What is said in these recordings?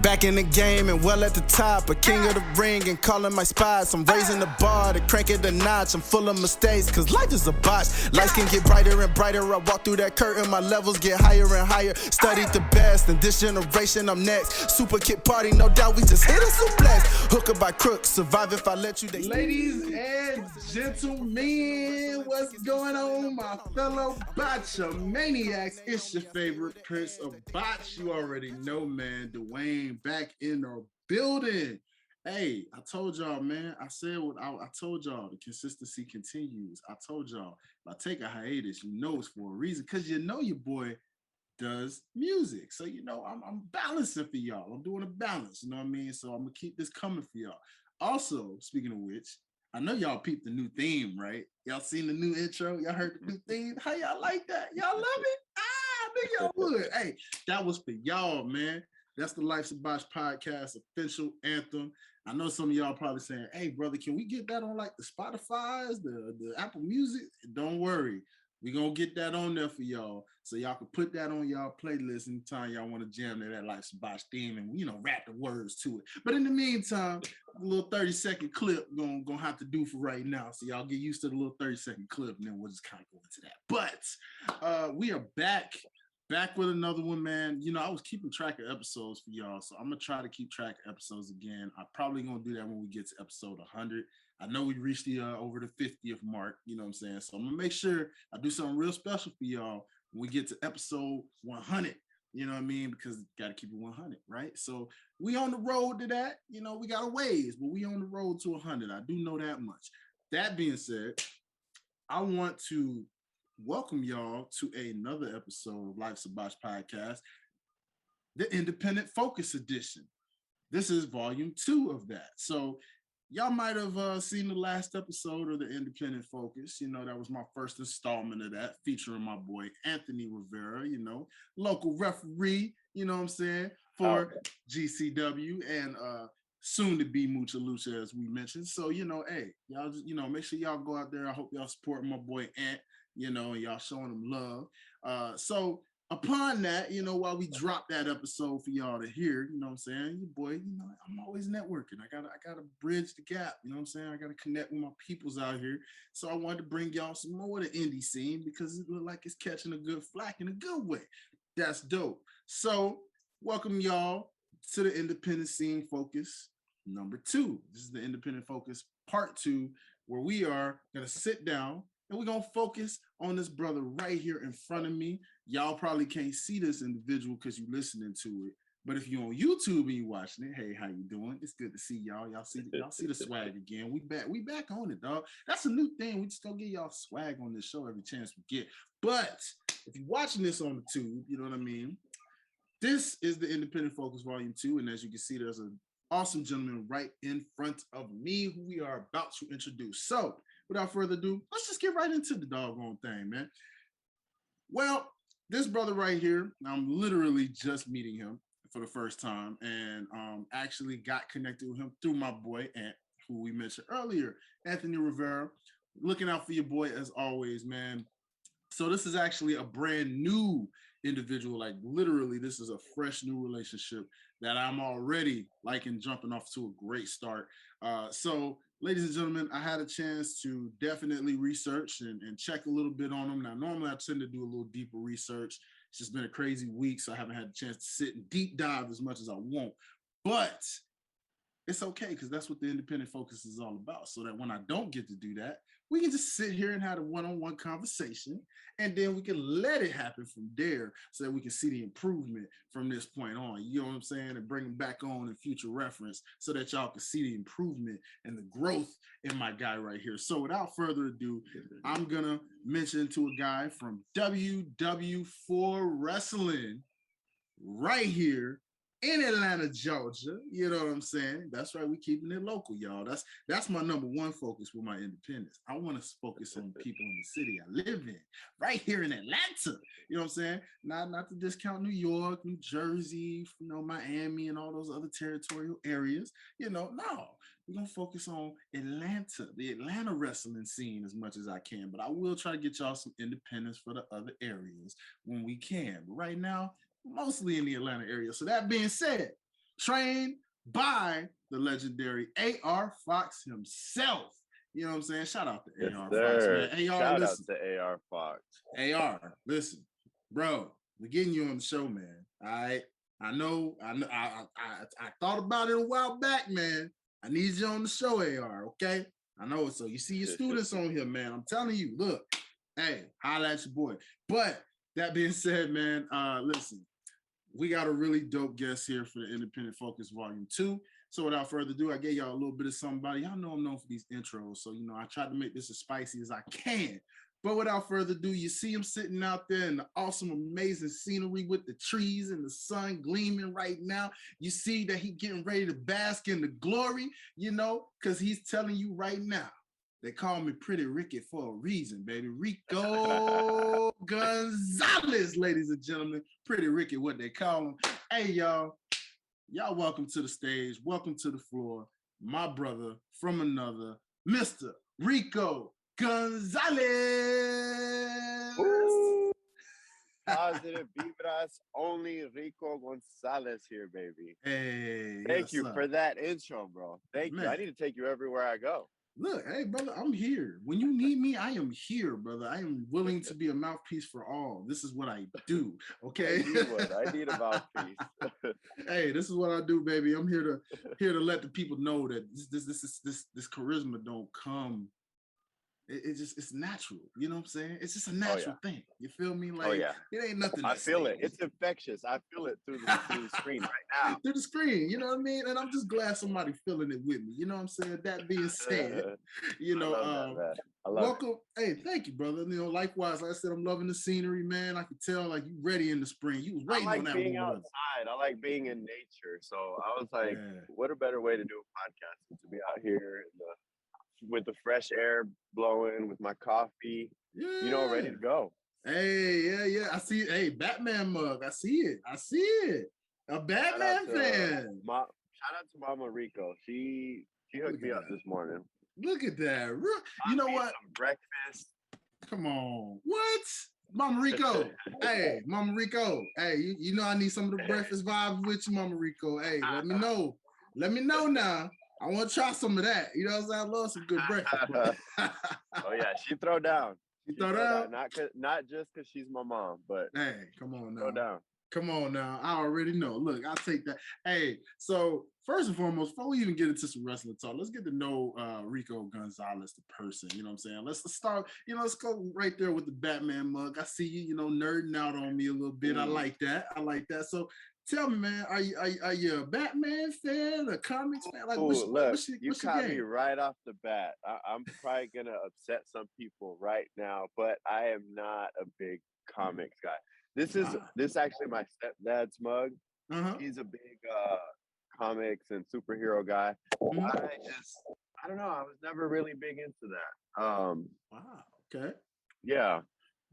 Back in the game and well at the top, a king of the ring and calling my spots. I'm raising the bar to crank it a notch. I'm full of mistakes, cause life is a botch. Lights can get brighter and brighter. I walk through that curtain, my levels get higher and higher. Studied the best, in this generation I'm next. Super kid party, no doubt we just hit a suplex. Hooker by crook, survive if I let you. Ladies and gentlemen, what's going on, my fellow Botcha maniacs? It's your favorite Prince of Botch. You already know, man. Dwayne back in the building. Hey, I told y'all, man. I said what I told y'all. The consistency continues. I told y'all, if I take a hiatus, you know it's for a reason, because you know your boy does music. So, you know, I'm balancing for y'all. I'm doing a balance, you know what I mean? So I'm going to keep this coming for y'all. Also, speaking of which, I know y'all peeped the new theme, right? Y'all seen the new intro? Y'all heard the new theme? How y'all like that? Y'all love it? I think y'all would. Hey, that was for y'all, man. That's the Life's a Botch podcast official anthem. I know some of y'all probably saying, hey, brother, can we get that on like the Spotify's, the Apple Music? Don't worry. We're going to get that on there for y'all, so y'all can put that on y'all playlist anytime y'all want to jam to that Life's a Botch theme and, you know, rap the words to it. But in the meantime, a little 30-second clip gonna have to do for right now. So y'all get used to the little 30-second clip, and then we'll just kind of go into that. But we are back with another one, man. You know, I was keeping track of episodes for y'all, so I'm going to try to keep track of episodes again. I'm probably going to do that when we get to episode 100. I know we reached the over the 50th mark, you know what I'm saying? So I'm going to make sure I do something real special for y'all when we get to episode 100, you know what I mean? Because got to keep it 100, right? So we on the road to that. You know, we got a ways, but we on the road to 100. I do know that much. That being said, I want to welcome y'all to another episode of Life's a Botch podcast, the Independent Focus Edition. This is volume 2 of that. So y'all might have seen the last episode of the Independent Focus. You know, that was my first installment of that, featuring my boy Anthony Rivera, you know, local referee, you know what I'm saying, for GCW and soon to be Mucha Lucha, as we mentioned. So, you know, hey, y'all just, you know, make sure y'all go out there. I hope y'all support my boy Ant, you know, and y'all showing him love. So upon that, you know, while we drop that episode for y'all to hear, you know what I'm saying, your boy, you know, I'm always networking. I gotta bridge the gap, you know what I'm saying? I gotta connect with my peoples out here. So I wanted to bring y'all some more of the indie scene because it looked like it's catching a good flack in a good way. That's dope. So welcome y'all to the Independent Scene Focus number 2. This is the Independent Focus part 2, where we are gonna sit down and we're going to focus on this brother right here in front of me. Y'all probably can't see this individual because you're listening to it. But if you're on YouTube and you're watching it, hey, how you doing? It's good to see y'all. Y'all see the swag again. We back on it, dog. That's a new thing. We just gonna get y'all swag on this show every chance we get. But if you're watching this on the tube, you know what I mean? This is the Independent Focus Volume 2. And as you can see, there's an awesome gentleman right in front of me who we are about to introduce. So without further ado, let's just get right into the doggone thing, man. Well, this brother right here, I'm literally just meeting him for the first time, and actually got connected with him through my boy Ant, who we mentioned earlier, Anthony Rivera. Looking out for your boy as always, man. So this is actually a brand new individual. Like literally, this is a fresh new relationship that I'm already liking, jumping off to a great start. So ladies and gentlemen, I had a chance to definitely research and check a little bit on them. Now, normally I tend to do a little deeper research. It's just been a crazy week, so I haven't had a chance to sit and deep dive as much as I want. But it's okay, because that's what the Independent Focus is all about. So that when I don't get to do that, we can just sit here and have a one-on-one conversation, and then we can let it happen from there so that we can see the improvement from this point on. You know what I'm saying? And bring them back on in future reference so that y'all can see the improvement and the growth in my guy right here. So without further ado, I'm going to mention to a guy from WW4 Wrestling right here in Atlanta, Georgia. You know what I'm saying? That's right. We keeping it local, y'all. That's my number one focus with my independence. I want to focus on people in the city I live in, right here in Atlanta. You know what I'm saying? Not to discount New York, New Jersey, you know, Miami, and all those other territorial areas. You know, no. We're going to focus on Atlanta, the Atlanta wrestling scene as much as I can. But I will try to get y'all some independence for the other areas when we can. But right now, mostly in the Atlanta area. So that being said, trained by the legendary AR Fox himself. You know what I'm saying? Shout out to Yes, AR Fox, sir. man. AR, Shout listen. out to AR Fox. AR, listen, bro, we're getting you on the show, man. All right. I know, I thought about it a while back, man. I need you on the show, AR, okay? I know it. So you see your students on here, man. I'm telling you, look, hey, holla at your boy. But that being said, man, listen, we got a really dope guest here for the Independent Focus Volume 2. So without further ado, I gave y'all a little bit of somebody. Y'all know I'm known for these intros. So, I tried to make this as spicy as I can. But without further ado, you see him sitting out there in the awesome, amazing scenery with the trees and the sun gleaming right now. You see that he getting ready to bask in the glory, because he's telling you right now. They call me Pretty Ricky for a reason, baby. Rico Gonzalez, ladies and gentlemen. Pretty Ricky, what they call him. Hey, y'all. Y'all welcome to the stage. Welcome to the floor. My brother from another, Mr. Rico Gonzalez. Ooh. Positive vibras, only Rico Gonzalez here, baby. Hey, thank you for that intro, bro. Thank you. I need to take you everywhere I go. Look, hey, brother, I'm here. When you need me, I am here, brother. I am willing to be a mouthpiece for all. This is what I do, okay? I need a mouthpiece. Hey, this is what I do, baby. I'm here to let the people know that this charisma don't come. It's natural. You know what I'm saying? It's just a natural thing. You feel me? Like, it ain't nothing. I feel it. It's infectious. I feel it through the screen right now. Through the screen, you know what I mean? And I'm just glad somebody feeling it with me. You know what I'm saying? That being said, welcome. Hey, thank you, brother. Likewise, like I said, I'm loving the scenery, man. I can tell like you ready in the spring. You was waiting on that. I like being outside. I like being in nature. So I was like, what a better way to do a podcast than to be out here with the fresh air blowing, with my coffee, ready to go. Hey, yeah. I see. Hey, Batman mug. I see it. A Batman fan. Shout out to Mama Rico. She hooked me up this morning. Look at that. You know what? Some breakfast. Come on. What? Mama Rico. Hey, Mama Rico. Hey, you know I need some of the breakfast vibes with you, Mama Rico. Hey, let me know. Let me know now. I want to try some of that. You know what I'm saying? I love some good breakfast. Oh yeah, she throw down. She throw down? Not just because she's my mom, but hey, come on now. Throw down. Come on now. I already know. Look, I'll take that. Hey, so first and foremost, before we even get into some wrestling talk, let's get to know Rico Gonzalez, the person. You know what I'm saying? Let's start, let's go right there with the Batman mug. I see you, nerding out on me a little bit. I like that. So tell me, man, are you a Batman fan, a comics fan? Like, what's you caught me right off the bat. I'm probably going to upset some people right now, but I am not a big comics guy. This is actually my stepdad's mug. He's a big comics and superhero guy. I don't know. I was never really big into that. Wow. Okay. Yeah,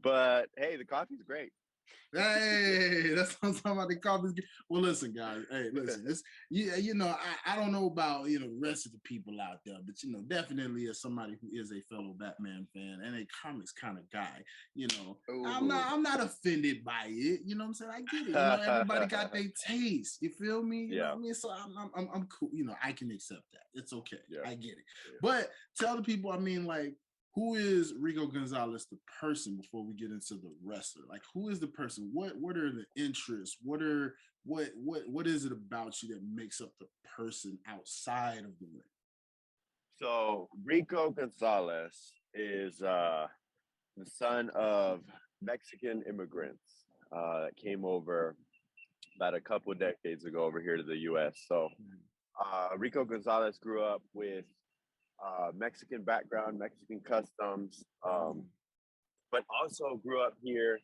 but hey, the coffee's great. Hey, that's what I'm talking about. The coffee's good. Well, listen, guys. Hey, listen. It's I don't know about the rest of the people out there, but definitely as somebody who is a fellow Batman fan and a comics kind of guy, I'm not offended by it. You know what I'm saying? I get it. Everybody got their taste. You feel me? You know what I mean? So I'm cool. I can accept that. It's okay. Yeah. I get it. Yeah. But tell the people, who is Rico Gonzalez, the person, before we get into the wrestler? Like, who is the person? What are the interests? What is it about you that makes up the person outside of the ring? So Rico Gonzalez is the son of Mexican immigrants that came over about a couple of decades ago over here to the U.S. So Rico Gonzalez grew up with Mexican background, Mexican customs, but also grew up here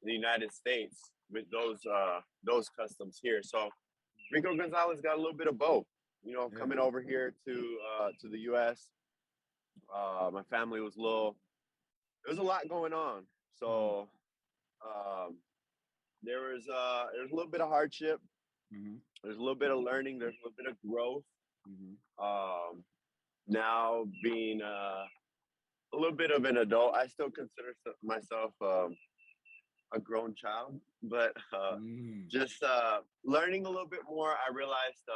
in the United States with those customs here. So Rico Gonzalez got a little bit of both. Coming over here to the U.S. My family was there was a lot going on. So there was a little bit of hardship. There's a little bit of learning. There's a little bit of growth. Now being a little bit of an adult, I still consider myself a a grown child, but Mm. just learning a little bit more. I realized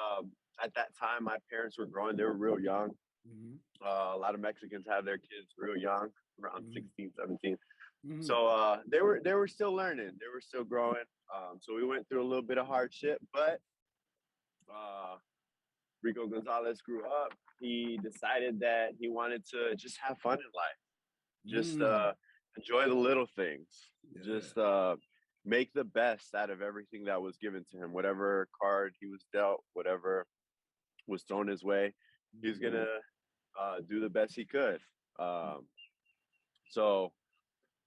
at that time my parents were growing; they were real young. Mhm. A lot of Mexicans have their kids real young, around Mhm. 16, 17. Mhm. So they were still learning, they were still growing. So we went through a little bit of hardship, but uh, Rico Gonzalez grew up. He decided that he wanted to just have fun in life, just Mm. enjoy the little things, Yeah. just make the best out of everything that was given to him. Whatever card he was dealt, whatever was thrown his way, he's gonna do the best he could. Um, so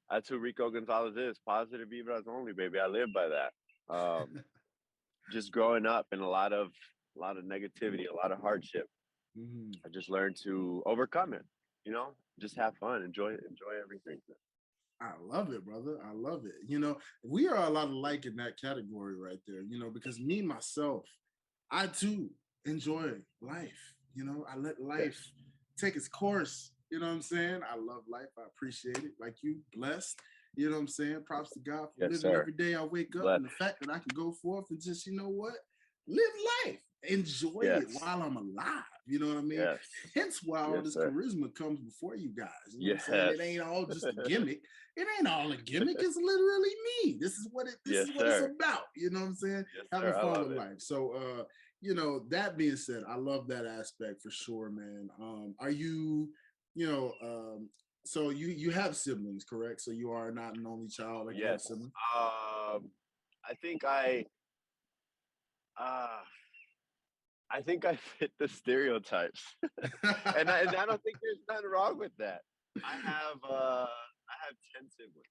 that's who Rico Gonzalez is. Positive vibras only, baby. I live by that. Just growing up in a lot of negativity, a lot of hardship. Mhm. I just learned to overcome it. You know, just have fun, enjoy everything. I love it, brother. I love it. We are a lot alike in that category right there, because me, myself, I too enjoy life. I let Yes, life take its course. You know what I'm saying? I love life. I appreciate it. Like you, blessed. You know what I'm saying? Props to God for yes, living sir. every day I wake up Bless. and the fact that I can go forth and just, what? Live life. Enjoy it Yes, while I'm alive. You know what I mean? yes, Hence why all yes, this sir. charisma comes before you guys. You know what I'm saying? Yes, It ain't all just a gimmick. It ain't all a gimmick. It's literally me. This yes, is what it's sir. about. You know what I'm saying? Yes, Having sir. I fun love with it. life. So that being said, I love that aspect for sure, man. Are you, you know, so you have siblings, correct? So you are not an only child, like you have Yes. siblings. I think uh, I think I fit the stereotypes, and I don't think there's nothing wrong with that. I have 10 siblings. Um,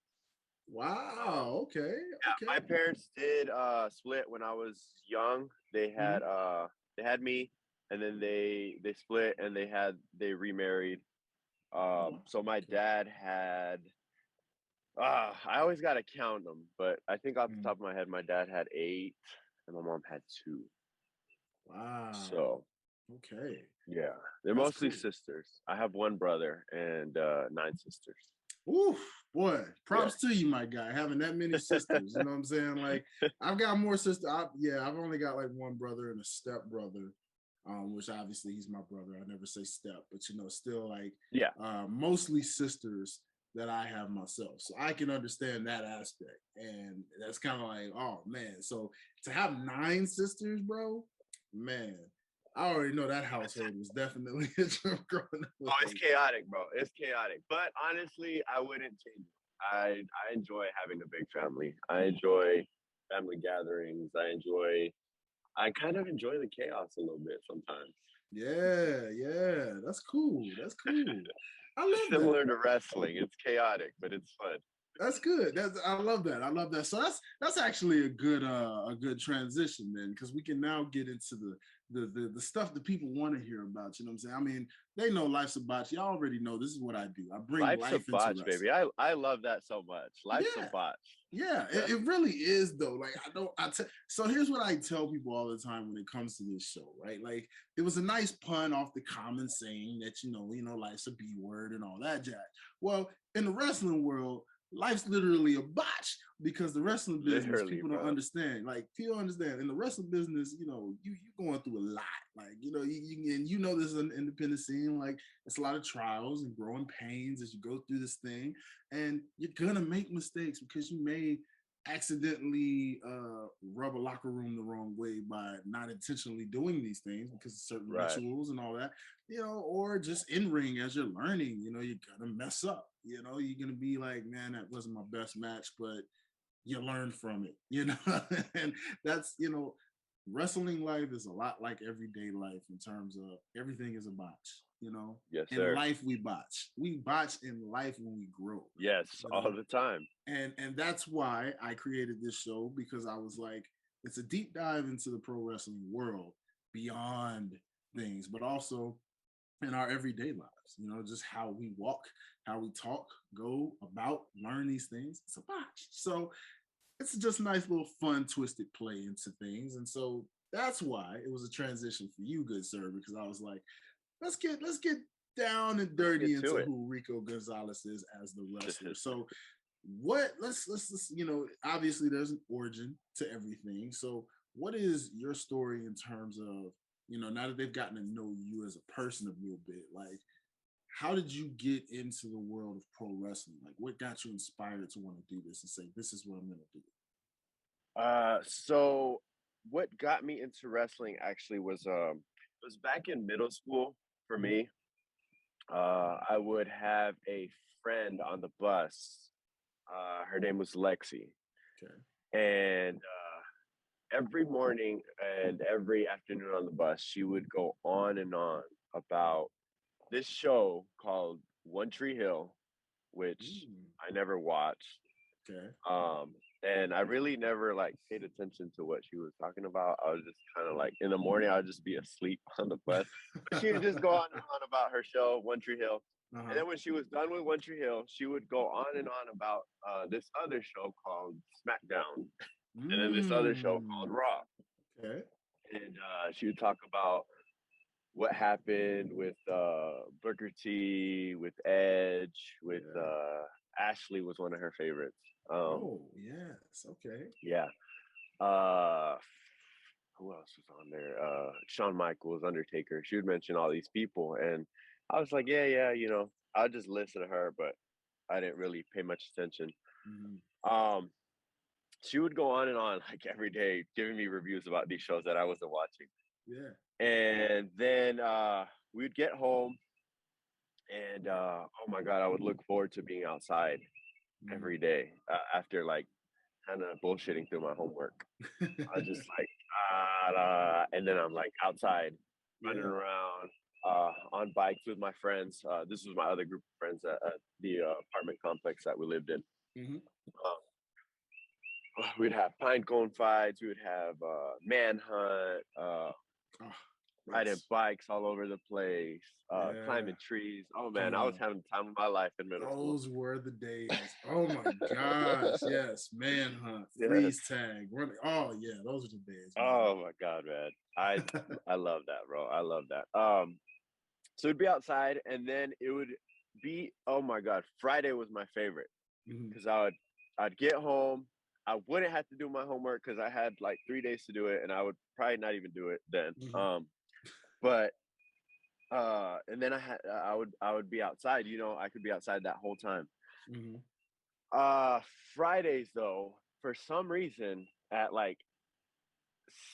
Wow. Okay. yeah, Okay. my parents did split when I was young. Mhm. They had me, and then they split and they remarried. Oh, wow. So my Okay. dad had I always gotta count them, but I think off the Mhm. top of my head, my dad had eight, and my mom had two. Wow. So Okay. yeah, they're That's mostly cool. sisters. I have one brother and nine sisters. Oof, boy, Yeah. props to you, my guy, having that many sisters. You know what I'm saying? Like, I've got more sisters. I've only got like one brother and a step brother, which obviously he's my brother. I never say step, but still like Yeah. mostly sisters that I have myself. So I can understand that aspect. And that's kind of like, oh man. So to have nine sisters, bro, man, I already know that household was definitely a trip growing up with Oh, it's like, chaotic, bro. It's chaotic. But honestly, I wouldn't change it. I enjoy having a big family. I enjoy family gatherings. I kind of enjoy the chaos a little bit sometimes. yeah, yeah, that's cool. That's cool. I love that. Similar to wrestling. It's chaotic, but it's fun. That's good. I love that. I love that. So that's actually a good transition then, because we can now get into the stuff that people want to hear about. You know what I'm saying? I mean, they know life's a botch. Y'all already know this is what I do. I bring Life's a life into botch, baby. wrestling. I love that so much. Life's a Yeah. botch. Yeah, it Definitely. really is though. Like so here's what I tell people all the time when it comes to this show, right? Like it was a nice pun off the common saying that life's a B word and all that jazz. Well, in the wrestling world, life's literally a botch because the wrestling business Literally, people don't bro. understand. Like people don't understand in the wrestling business, you going through a lot. Like and this is an independent scene. Like it's a lot of trials and growing pains as you go through this thing, and you're gonna make mistakes because you may accidentally rub a locker room the wrong way by not intentionally doing these things because of certain Right. rituals and all that, or just in ring as you're learning, you're gonna mess up, you're gonna be like, man, that wasn't my best match, but you learn from it, and that's, wrestling life is a lot like everyday life in terms of everything is a botch, Yes, in sir. life we botch in life when we grow, Yes, you all know the time. and that's why I created this show, because I was like, it's a deep dive into the pro wrestling world beyond things, but also in our everyday lives, just how we walk, how we talk, go about, learn these things. It's a botch. So it's just a nice little fun, twisted play into things. And so that's why it was a transition for you, good sir, because I was like, let's get down and Let's dirty get to into it. who Rico Gonzalez is as the wrestler. So let's obviously there's an origin to everything. So what is your story in terms of, now that they've gotten to know you as a person a little bit, like how did you get into the world of pro wrestling? Like what got you inspired to want to do this and say, this is what I'm gonna do? So what got me into wrestling actually was it was back in middle school for Mhm. me. I would have a friend on the bus. Her name was Lexi, Okay. and every morning and every afternoon on the bus, she would go on and on about this show called One Tree Hill, which Mm, I never watched. okay. Um, and I really never like paid attention to what she was talking about. I was just kind of like in the morning, I'd just be asleep on the bus. But she would just go on and on about her show, One Tree Hill. And Uh-huh. then when she was done with One Tree Hill, she would go on and on about this other show called SmackDown, and then this other show called Mm, Raw. okay. And she would talk about what happened with Booker T, with Edge, with Yeah. Ashley was one of her favorites. Um, Oh, yes. Okay. yeah. Uh, who else was on there? Shawn Michaels, Undertaker. She would mention all these people, and I was like, yeah, yeah, I'll just listen to her, but I didn't really pay much attention. Mhm. Um, she would go on and on like every day, giving me reviews about these shows that I wasn't watching, Yeah. and then we'd get home, and oh my god, I would look forward to being outside Mm. every day after like kind of bullshitting through my homework. I just like, and then I'm like outside running Yeah. around on bikes with my friends. This was my other group of friends at the apartment complex that we lived in. Mhm. We'd have pine cone fights. We would have manhunt, Oh, riding yes. bikes all over the place, Yeah. climbing trees. Oh man, I was Oh, having the time of my life in middle school. those were the days. Oh my gosh. Yes. Manhunt, Yes. freeze tag, running. Oh yeah, those are the days, Oh my god, man. I man. I love that, bro. I love that. So it'd be outside, and then it would be, oh my god, Friday was my favorite Mhm. because I'd get home. I wouldn't have to do my homework because I had like 3 days to do it, and I would probably not even do it then. Mhm. But and then I would be outside. I could be outside that whole time. Mhm. Uh, Fridays though, for some reason, at like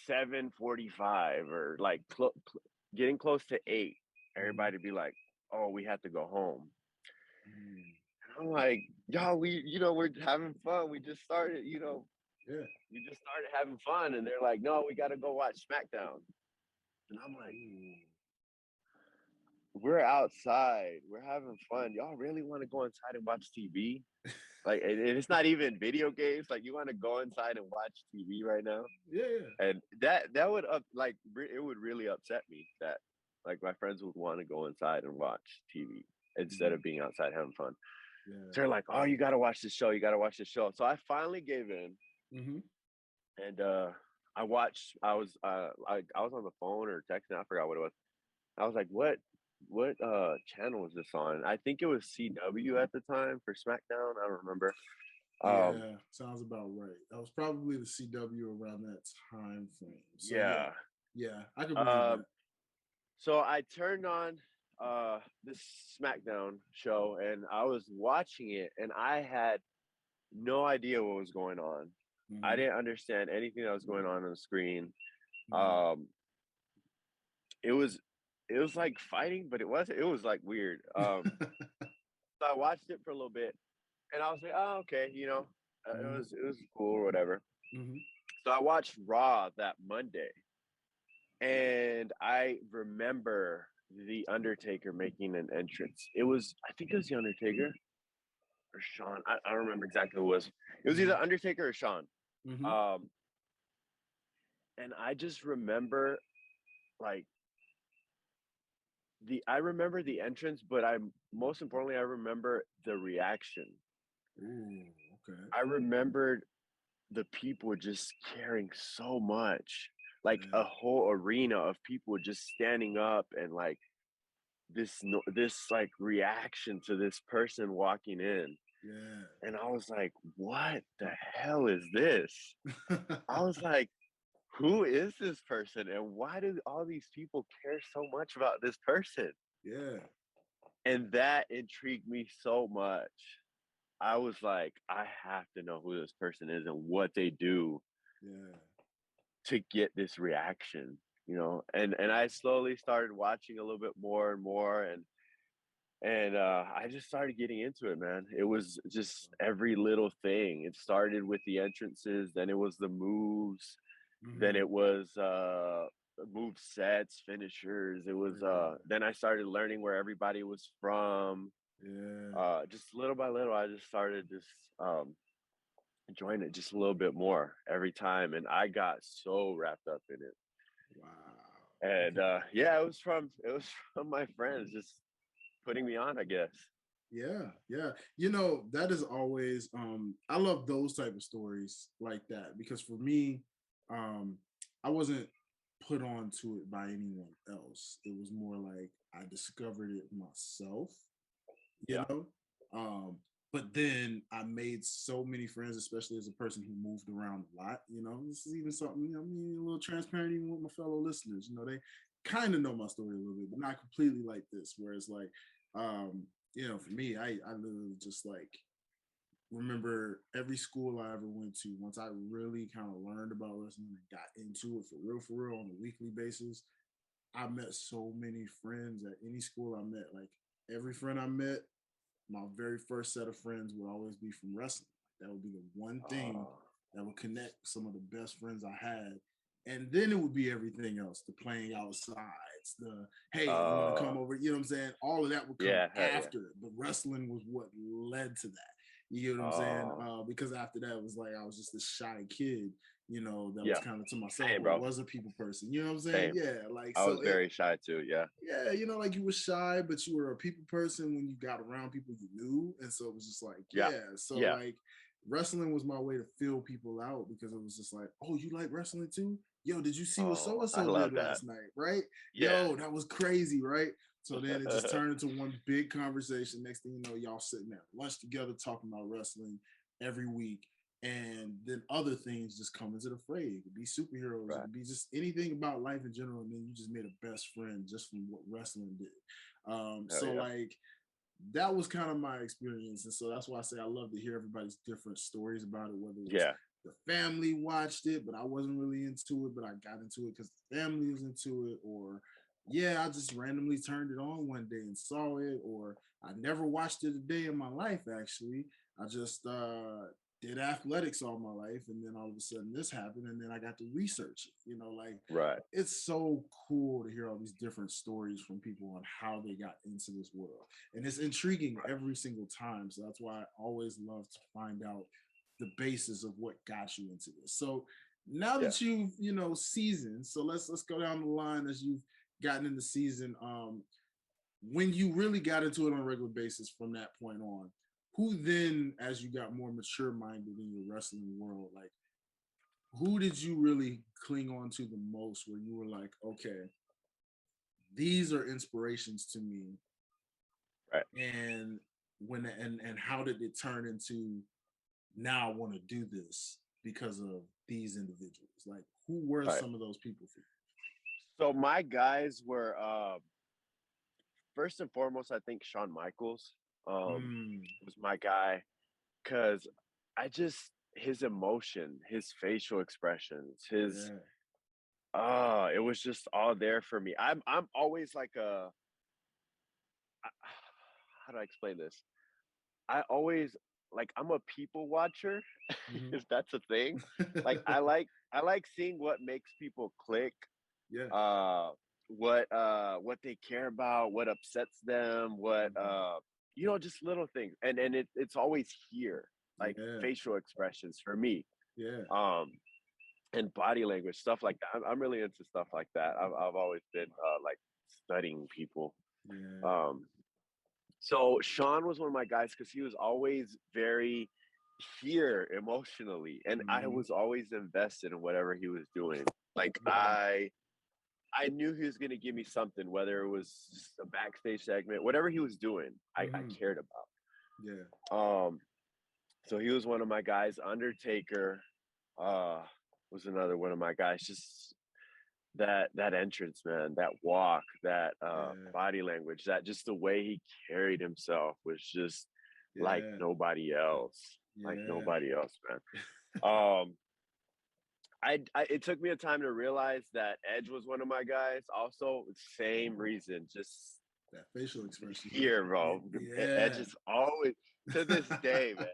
7:45 or like getting close to 8, Mhm. everybody be like, "Oh, we have to go home." Mhm. And I'm like, "Y'all, we're having fun. We just started, Yeah. we just started having fun." And they're like, "No, we got to go watch SmackDown." And I'm like, Ooh. "We're outside. We're having fun. Y'all really want to go inside and watch TV? Like, and it's not even video games. Like, you want to go inside and watch TV right now?" Yeah. Yeah. And that would it would really upset me that like my friends would want to go inside and watch TV instead Mhm. of being outside having fun. Yeah. So they're like, "Oh, you got to watch this show. You got to watch this show." So I finally gave in, Mhm. and I watched. I was on the phone or texting. I forgot what it was. I was like, "What channel was this on?" I think it was CW at the time for SmackDown. I don't remember. Um, Yeah, sounds about right. That was probably the CW around that time frame. So yeah, yeah. yeah, I could believe Um, that. So I turned on this SmackDown show and I was watching it and I had no idea what was going on. I Hmm. didn't understand anything that was going on the screen. Hmm. Um, it was like fighting, but it was like weird. So I watched it for a little bit and I was like, oh, okay, it Hmm. was cool or whatever. Hmm. So I watched Raw that Monday and I remember the Undertaker making an entrance. I think it was the Undertaker or Sean. I don't remember exactly who it was. It was either Undertaker or Sean. Hmm. Um, and I just remember like I remember the entrance, but most importantly I remember the reaction. Ooh, okay. I remembered the people just caring so much, like a Yeah. whole arena of people just standing up and like this like reaction to this person walking in. And I was like, what the hell is this? I was like, who is this person? And why do all these people care so much about this person? Yeah. And that intrigued me so much. I was like, I have to know who this person is and what they do Yeah. to get this reaction, you know. And I slowly started watching a little bit more and more, and I just started getting into it, man. It was just every little thing. It started with the entrances, then it was the moves, then Mm-hmm. it was move sets, finishers. It was then I started learning where everybody was from. Yeah. Just little by little, I just started just enjoying it just a little bit more every time, and I got so wrapped up in it. Wow. And Okay. yeah, it was from my friends just putting me on, I guess. Yeah, yeah. You know, that is always I love those type of stories like that because for me, um, I wasn't put on to it by anyone else. It was more like I discovered it myself, you Yeah. know. Um, but then I made so many friends, especially as a person who moved around a lot. You know, this is even something, you know, I'm being a little transparent even with my fellow listeners. You know, they kind of know my story a little bit, but not completely like this. Whereas like, you know, for me, I literally just like remember every school I ever went to, once I really kind of learned about wrestling and got into it for real on a weekly basis, I met so many friends at any school I met. Like every friend I met, my very first set of friends would always be from wrestling. That would be the one thing Oh, that would connect some of the best friends I had. And then it would be everything else, the playing outsides, the hey, you want to come oh, over? You know what I'm saying? All of that would come yeah, hell yeah. after it, but wrestling was what led to that. You get what I'm saying? Oh, Because after that, it was like I was just this shy kid, you know, that was yeah. kind of to myself, Same, but bro. was a people person. You know what I'm saying? Same. Yeah, like I so was it very shy too. Yeah. yeah, you know, like you were shy, but you were a people person when you got around people you knew. And so it was just like, Yeah. yeah. So Yeah. like wrestling was my way to feel people out because it was just like, oh, you like wrestling too? Yo, did you see what so Oh, and I so love did that. last night? Right? Yeah. Yo, that was crazy, right? So then it just turned into one big conversation. Next thing you know, y'all sitting at lunch together talking about wrestling every week. And then other things just come into the fray. It could be superheroes, it Right. could be just anything about life in general. And then you just made a best friend just from what wrestling did. Hell So yeah. like that was kind of my experience, and so that's why I say I love to hear everybody's different stories about it. Whether it was Yeah. the family watched it, but I wasn't really into it, but I got into it because the family was into it, or yeah, I just randomly turned it on one day and saw it, or I never watched it a day in my life. Actually, I just did athletics all my life, and then all of a sudden this happened, and then I got to research it. You know, like Right. it's so cool to hear all these different stories from people on how they got into this world. And it's intriguing Right. every single time. So that's why I always love to find out the basis of what got you into this. So now Yeah. that you've, you know, seasoned, so let's go down the line as you've gotten into season. When you really got into it on a regular basis from that point on, who then, as you got more mature minded in your wrestling world, like who did you really cling on to the most where you were like, okay, these are inspirations to me, Right. and and how did it turn into now I want to do this because of these individuals? Like who were Right. some of those people for So my guys were first and foremost, I think Shawn Michaels you? was my guy because I just his emotion, his facial expressions, his Yeah. it was just all there for me. I'm always like a how do I explain this? I always like I'm a people watcher, Mhm. if that's a thing. Like I like seeing what makes people click, Yeah. uh what they care about, what upsets them, what Mhm. you know, just little things. And it's always here, like Yeah. facial expressions for me. Yeah. Um and body language, stuff like that. I'm really into stuff like that. I've always been like studying people. Yeah. Um So Sean was one of my guys because he was always very here emotionally, and I Mhm. was always invested in whatever he was doing. Like Yeah. I knew he was gonna give me something, whether it was just a backstage segment, whatever he was doing, I Mhm. cared about. Yeah. So he was one of my guys. Undertaker was another one of my guys. Just that entrance, man, that walk, that Yeah, body language, that just the way he carried himself was just like yeah, nobody else. Like yeah. nobody else, man. Um, I it took me a time to realize that Edge was one of my guys. Also, same reason, just That facial expression. here, bro. Edge Yeah, is always to this day, man.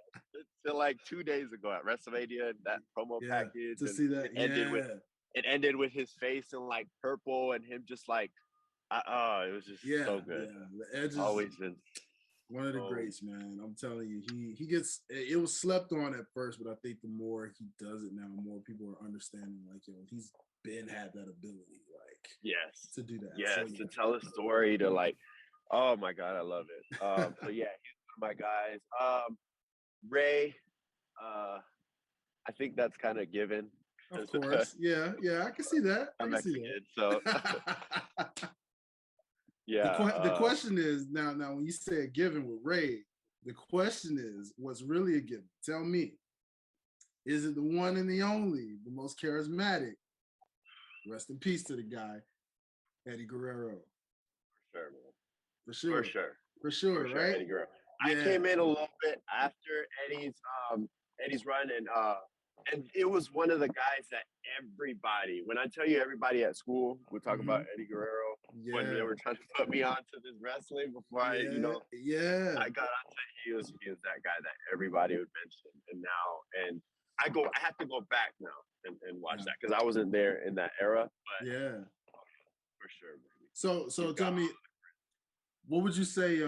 To like 2 days ago at WrestleMania, that promo yeah. package, To and see that, yeah, it ended with his face in like purple and him just like, it was just yeah, so good. yeah. The Edge is Always been one of the so greats, man. I'm telling you, he gets it was slept on at first, but I think the more he does it now, more people are understanding. Like, yo, he's been had that ability, like yes, to do that. So yes, yeah, to tell a story to like, oh my god, I love it. So yeah, he's one of my guys. Ray, uh, I think that's kind of given of because course, yeah, yeah. I can see that. I I'm can see Mexican, so that. yeah. The question is now when you say a given with Ray, the question is what's really a given? Tell me, is it the one and the only, the most charismatic? Rest in peace to the guy, Eddie Guerrero, Sure, man. for For sure, sure. for For sure, sure, right? Eddie Guerrero. I Yeah. came in a little bit after Eddie's run, and it was one of the guys that everybody, when I tell you everybody at school would talk about Hmm. Eddie Guerrero when they Yeah. were trying to put me onto this wrestling before Yeah. Yeah. I got onto it. He was that guy that everybody would mention. And I have to go back now and watch Yeah. that because I wasn't there in that era, but Yeah. for sure, baby. So He's got tell me, what would you say,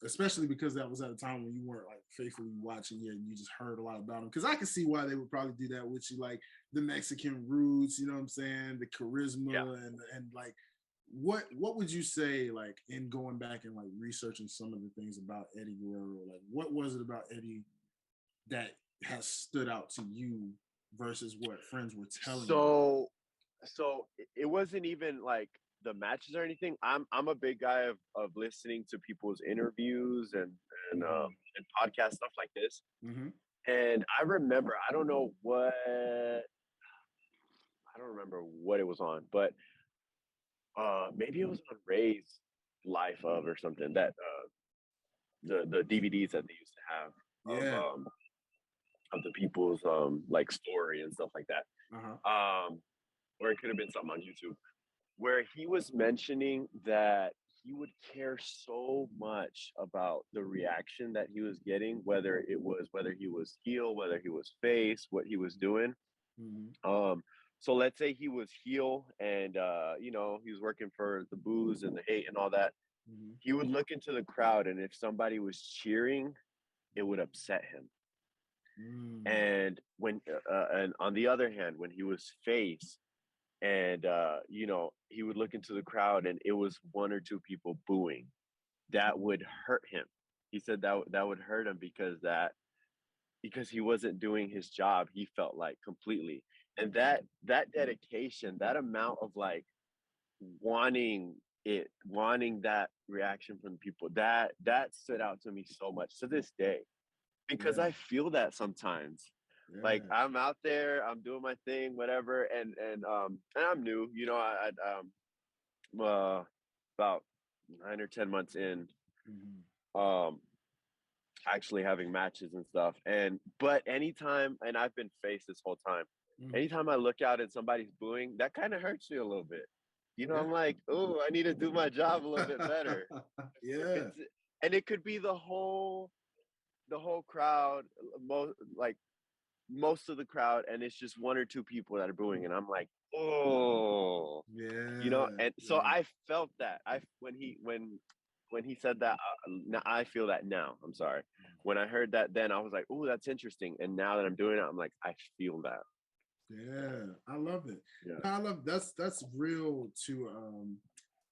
especially because that was at a time when you weren't like faithfully watching yet and you just heard a lot about them? Because I can see why they would probably do that with you, like the Mexican roots, you know what I'm saying, the yeah. charisma and like what would you say, like, in going back and like researching some of the things about Eddie Guerrero? Like, what was it about Eddie that has stood out to you versus what friends were telling you? So it wasn't even like the matches or anything. I'm a big guy of listening to people's interviews and podcast stuff like this. Mm-hmm. And I remember I don't remember what it was on, but maybe it was on Ray's Life of or something that the DVDs that they used to have Yeah. of the people's like story and stuff like that. Uh-huh. Or it could have been something on YouTube where he was mentioning that he would care so much about the reaction that he was getting, whether he was heel, whether he was face, what he was doing. Mm-hmm. So let's say he was heel and he was working for the booze and the hate and all that. Mm-hmm. He would look into the crowd, and if somebody was cheering, it would upset him. Mm. And and on the other hand, when he was face, and he would look into the crowd and it was one or two people booing, that would hurt him. He said that would hurt him because he wasn't doing his job, he felt like, completely. And that dedication, that amount of like wanting that reaction from people, that stood out to me so much to this day, because Yeah. I feel that sometimes. Like Yeah. I'm out there, I'm doing my thing, whatever, and I'm new. About 9 or 10 months in, Mm-hmm. um, actually having matches and stuff. But anytime, and I've been face this whole time. Mm-hmm. Anytime I look out and somebody's booing, that kind of hurts me a little bit. Yeah. I'm like, oh, I need to do my job a little bit better. Yeah. And it could be the whole crowd, most of the crowd, and it's just one or two people that are booing, and I'm like, oh, Yeah. and so Yeah. I felt that when he said that, I feel that now. I'm sorry. When I heard that, then I was like, oh, that's interesting. And now that I'm doing it, I'm like, I feel that. Yeah. I love it. Yeah. I love that's real to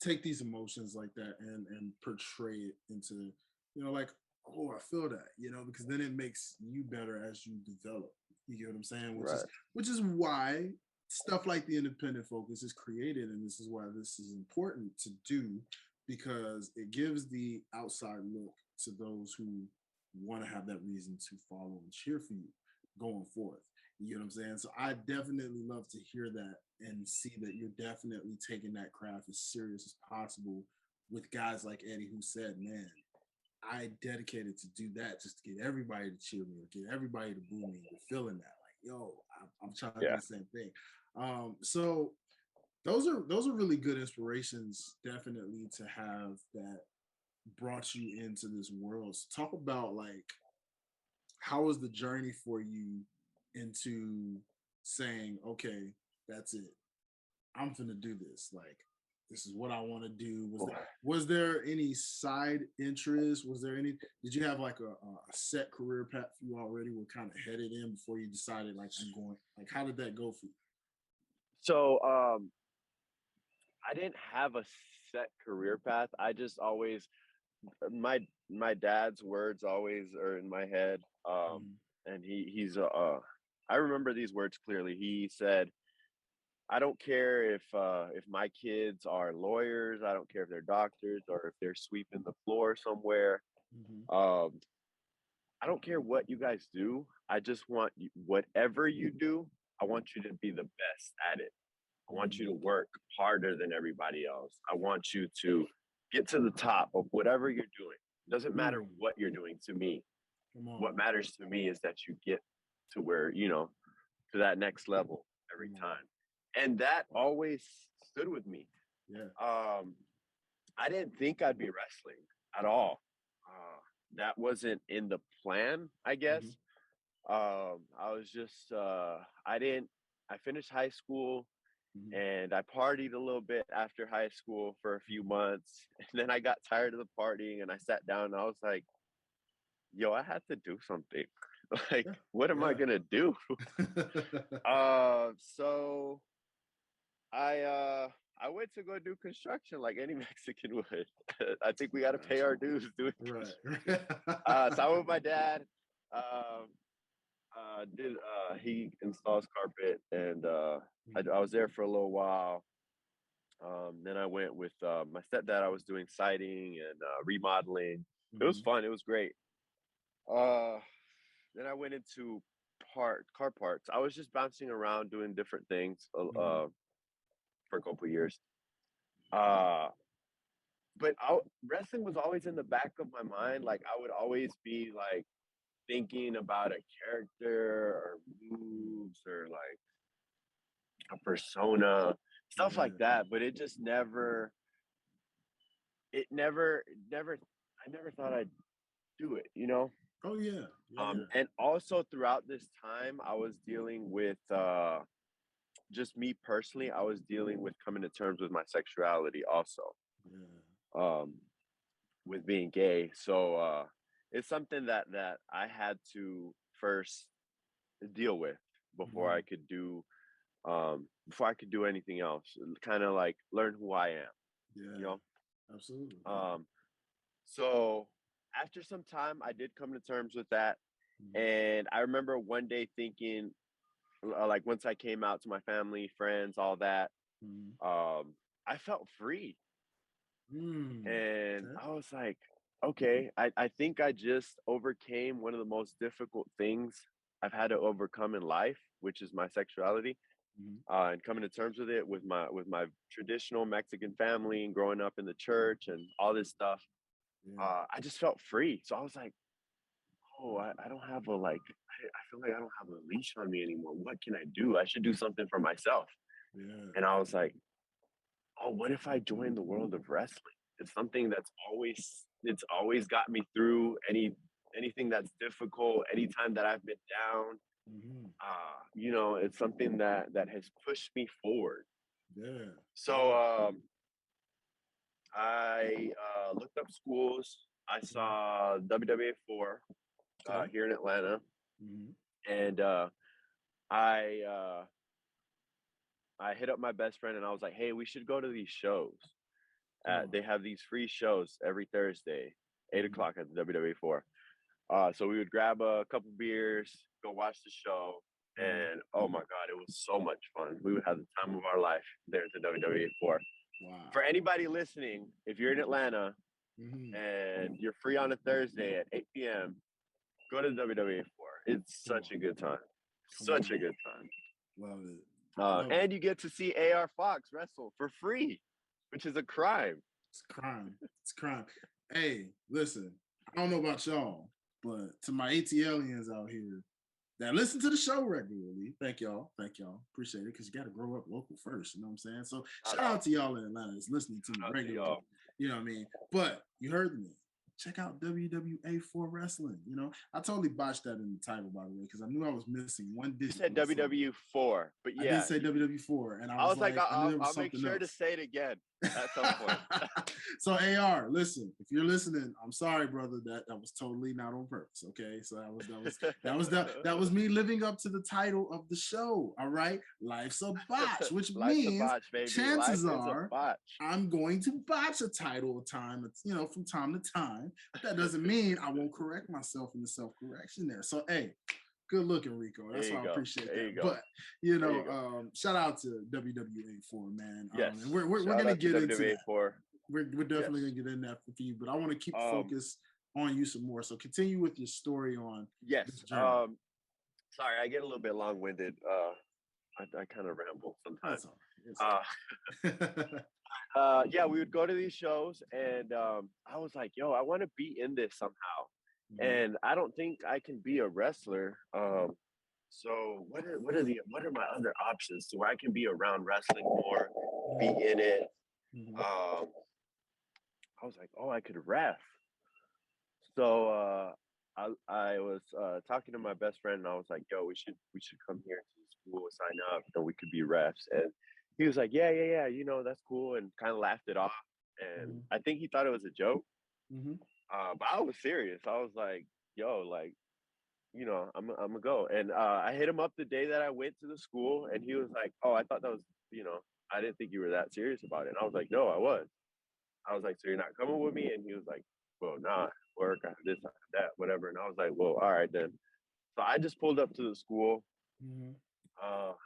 take these emotions like that and portray it into, like, oh, I feel that, because then it makes you better as you develop. You get what I'm saying? Right. Which is why stuff like the independent focus is created, and this is why this is important to do, because it gives the outside look to those who want to have that reason to follow and cheer for you going forth. You know what I'm saying? So I definitely love to hear that and see that you're definitely taking that craft as serious as possible with guys like Eddie who said, man, I dedicated to do that just to get everybody to cheer me or get everybody to boo me. You're feeling that. Like, yo, I'm trying to do the same thing. So those are really good inspirations, definitely, to have that brought you into this world. So talk about like how was the journey for you into saying, okay, that's it. I'm gonna do this. Like, this is what I want to do. Was there any side interest? Was there any? Did you have like a set career path you already were kind of headed in before you decided like I'm going? Like, how did that go for you? So I didn't have a set career path. I just always my dad's words always are in my head. Mhm. And I remember these words clearly. He said, I don't care if my kids are lawyers, I don't care if they're doctors or if they're sweeping the floor somewhere. Mhm. Um, I don't care what you guys do. I just want you, whatever you do, I want you to be the best at it. I want you to work harder than everybody else. I want you to get to the top of whatever you're doing. It doesn't matter Mm. what you're doing to me. Come What on. matters to me is that you get to where, to that next level every Come on. time. And that always stood with me. Yeah. Um, I didn't think I'd be wrestling at all. That wasn't in the plan, I guess. Mhm. I was just, I finished high school Mhm. and I partied a little bit after high school for a few months. And then I got tired of the partying and I sat down and I was like, yo, I had to do something. Like, Yeah. what am I Yeah. gonna do? So I went to go do construction like any Mexican would. I think we got to pay Gotcha. our dues doing Right. construction. So I went with my dad. Um, did He installs carpet, and I was there for a little while. Then I went with my stepdad. I was doing siding and remodeling. It was Mhm. fun. It was great. Uh, then I went into car parts. I was just bouncing around doing different things Mhm. for a couple of years. Uh, but wrestling was always in the back of my mind. Like I would always be like thinking about a character or moves or like a persona, stuff like Yeah. that. But it just never. I never thought I'd do it. Oh yeah. Yeah. And also throughout this time, I was dealing with just me personally. I was dealing with coming to terms with my sexuality also. Yeah. Um, with being gay. So it's something that I had to first deal with before I Mhm. could before I could do anything else. Kind of like learn who I am, you Yeah. know. Absolutely. Um, so after some time, I did come to terms with that, Mhm. and I remember one day thinking, like once I came out to my family, friends, all that, Mhm. I felt free. Mm. And Okay. I was like, okay, I think I just overcame one of the most difficult things I've had to overcome in life, which is my sexuality, Mhm. and coming to terms with it with my traditional Mexican family and growing up in the church and all this stuff. Yeah. I just felt free. So I was like, oh, I don't have I feel like I don't have a leash on me anymore. What can I do? I should do something for myself. Yeah. And I was like, oh, what if I join the world of wrestling? It's something it's always got me through anything that's difficult, anytime that I've been down. Mhm. It's something that has pushed me forward. Yeah. So I looked up schools. I Mhm. saw WWA 4 Okay. here in Atlanta, Mhm. and I uh, I hit up my best friend and I was like, "Hey, we should go to these shows." Come on. They have these free shows every Thursday, eight Mhm. o'clock at the WWE 4. So we would grab a couple beers, go watch the show, Mhm. and oh my God, it was so much fun. We would have the time of our life there at the WWE 4. For Wow. anybody listening, if you're in Atlanta Mhm. and you're free on a Thursday at 8 p.m., Go to WWE 4. It's such a good time. Such a good time. Love it. And you get to see AR Fox wrestle for free, which is a crime. It's crime. It's crime. Hey, listen, I don't know about y'all, but to my ATLians out here that listen to the show regularly, thank y'all. Appreciate it, because you got to grow up local first. You know what I'm saying? So shout out to y'all in Atlanta that's listening to me regularly. You know what I mean? But you heard me. Check out WWA4 Wrestling. You know, I totally botched that in the title, by the way, because I knew I was missing one digit. You said WW4, but yeah. I did say WW4, and I was like, I'll make sure to say it again at some point. So AR, listen, if you're listening, I'm sorry, brother. That was totally not on purpose. Okay, so that was me living up to the title of the show. All right, Life's a Botch, which means chances are I'm going to botch a title of time. You know, from time to time. That doesn't mean I won't correct myself in the self-correction there. So hey, good looking, Rico. That's why I appreciate that. But you know, shout out to WWA4, man. Yes, and we're gonna get into that. We're definitely gonna get in that for you, but I want to keep focus on you some more. So continue with your story on this journey. Sorry, I get a little bit long-winded. I kind of ramble sometimes. Yeah, we would go to these shows, and I was like, yo, I want to be in this somehow. And I don't think I can be a wrestler. So what are my other options to where I can be around wrestling more, be in it? I was like, oh, I could ref. So I was talking to my best friend, and I was like, yo, we should come here to the school, sign up, and we could be refs. And he was like, yeah, you know, that's cool, and kind of laughed it off. And I think he thought it was a joke. But I was serious. I was like, yo, like, you know, I'm gonna go. And I hit him up the day that I went to the school, and he was like, oh, I thought that was, you know, I didn't think you were that serious about it. And I was like, no, I was. I was like, so you're not coming with me? And he was like, well, nah, work, I have this, I have that, whatever. And I was like, well, all right then. So I just pulled up to the school.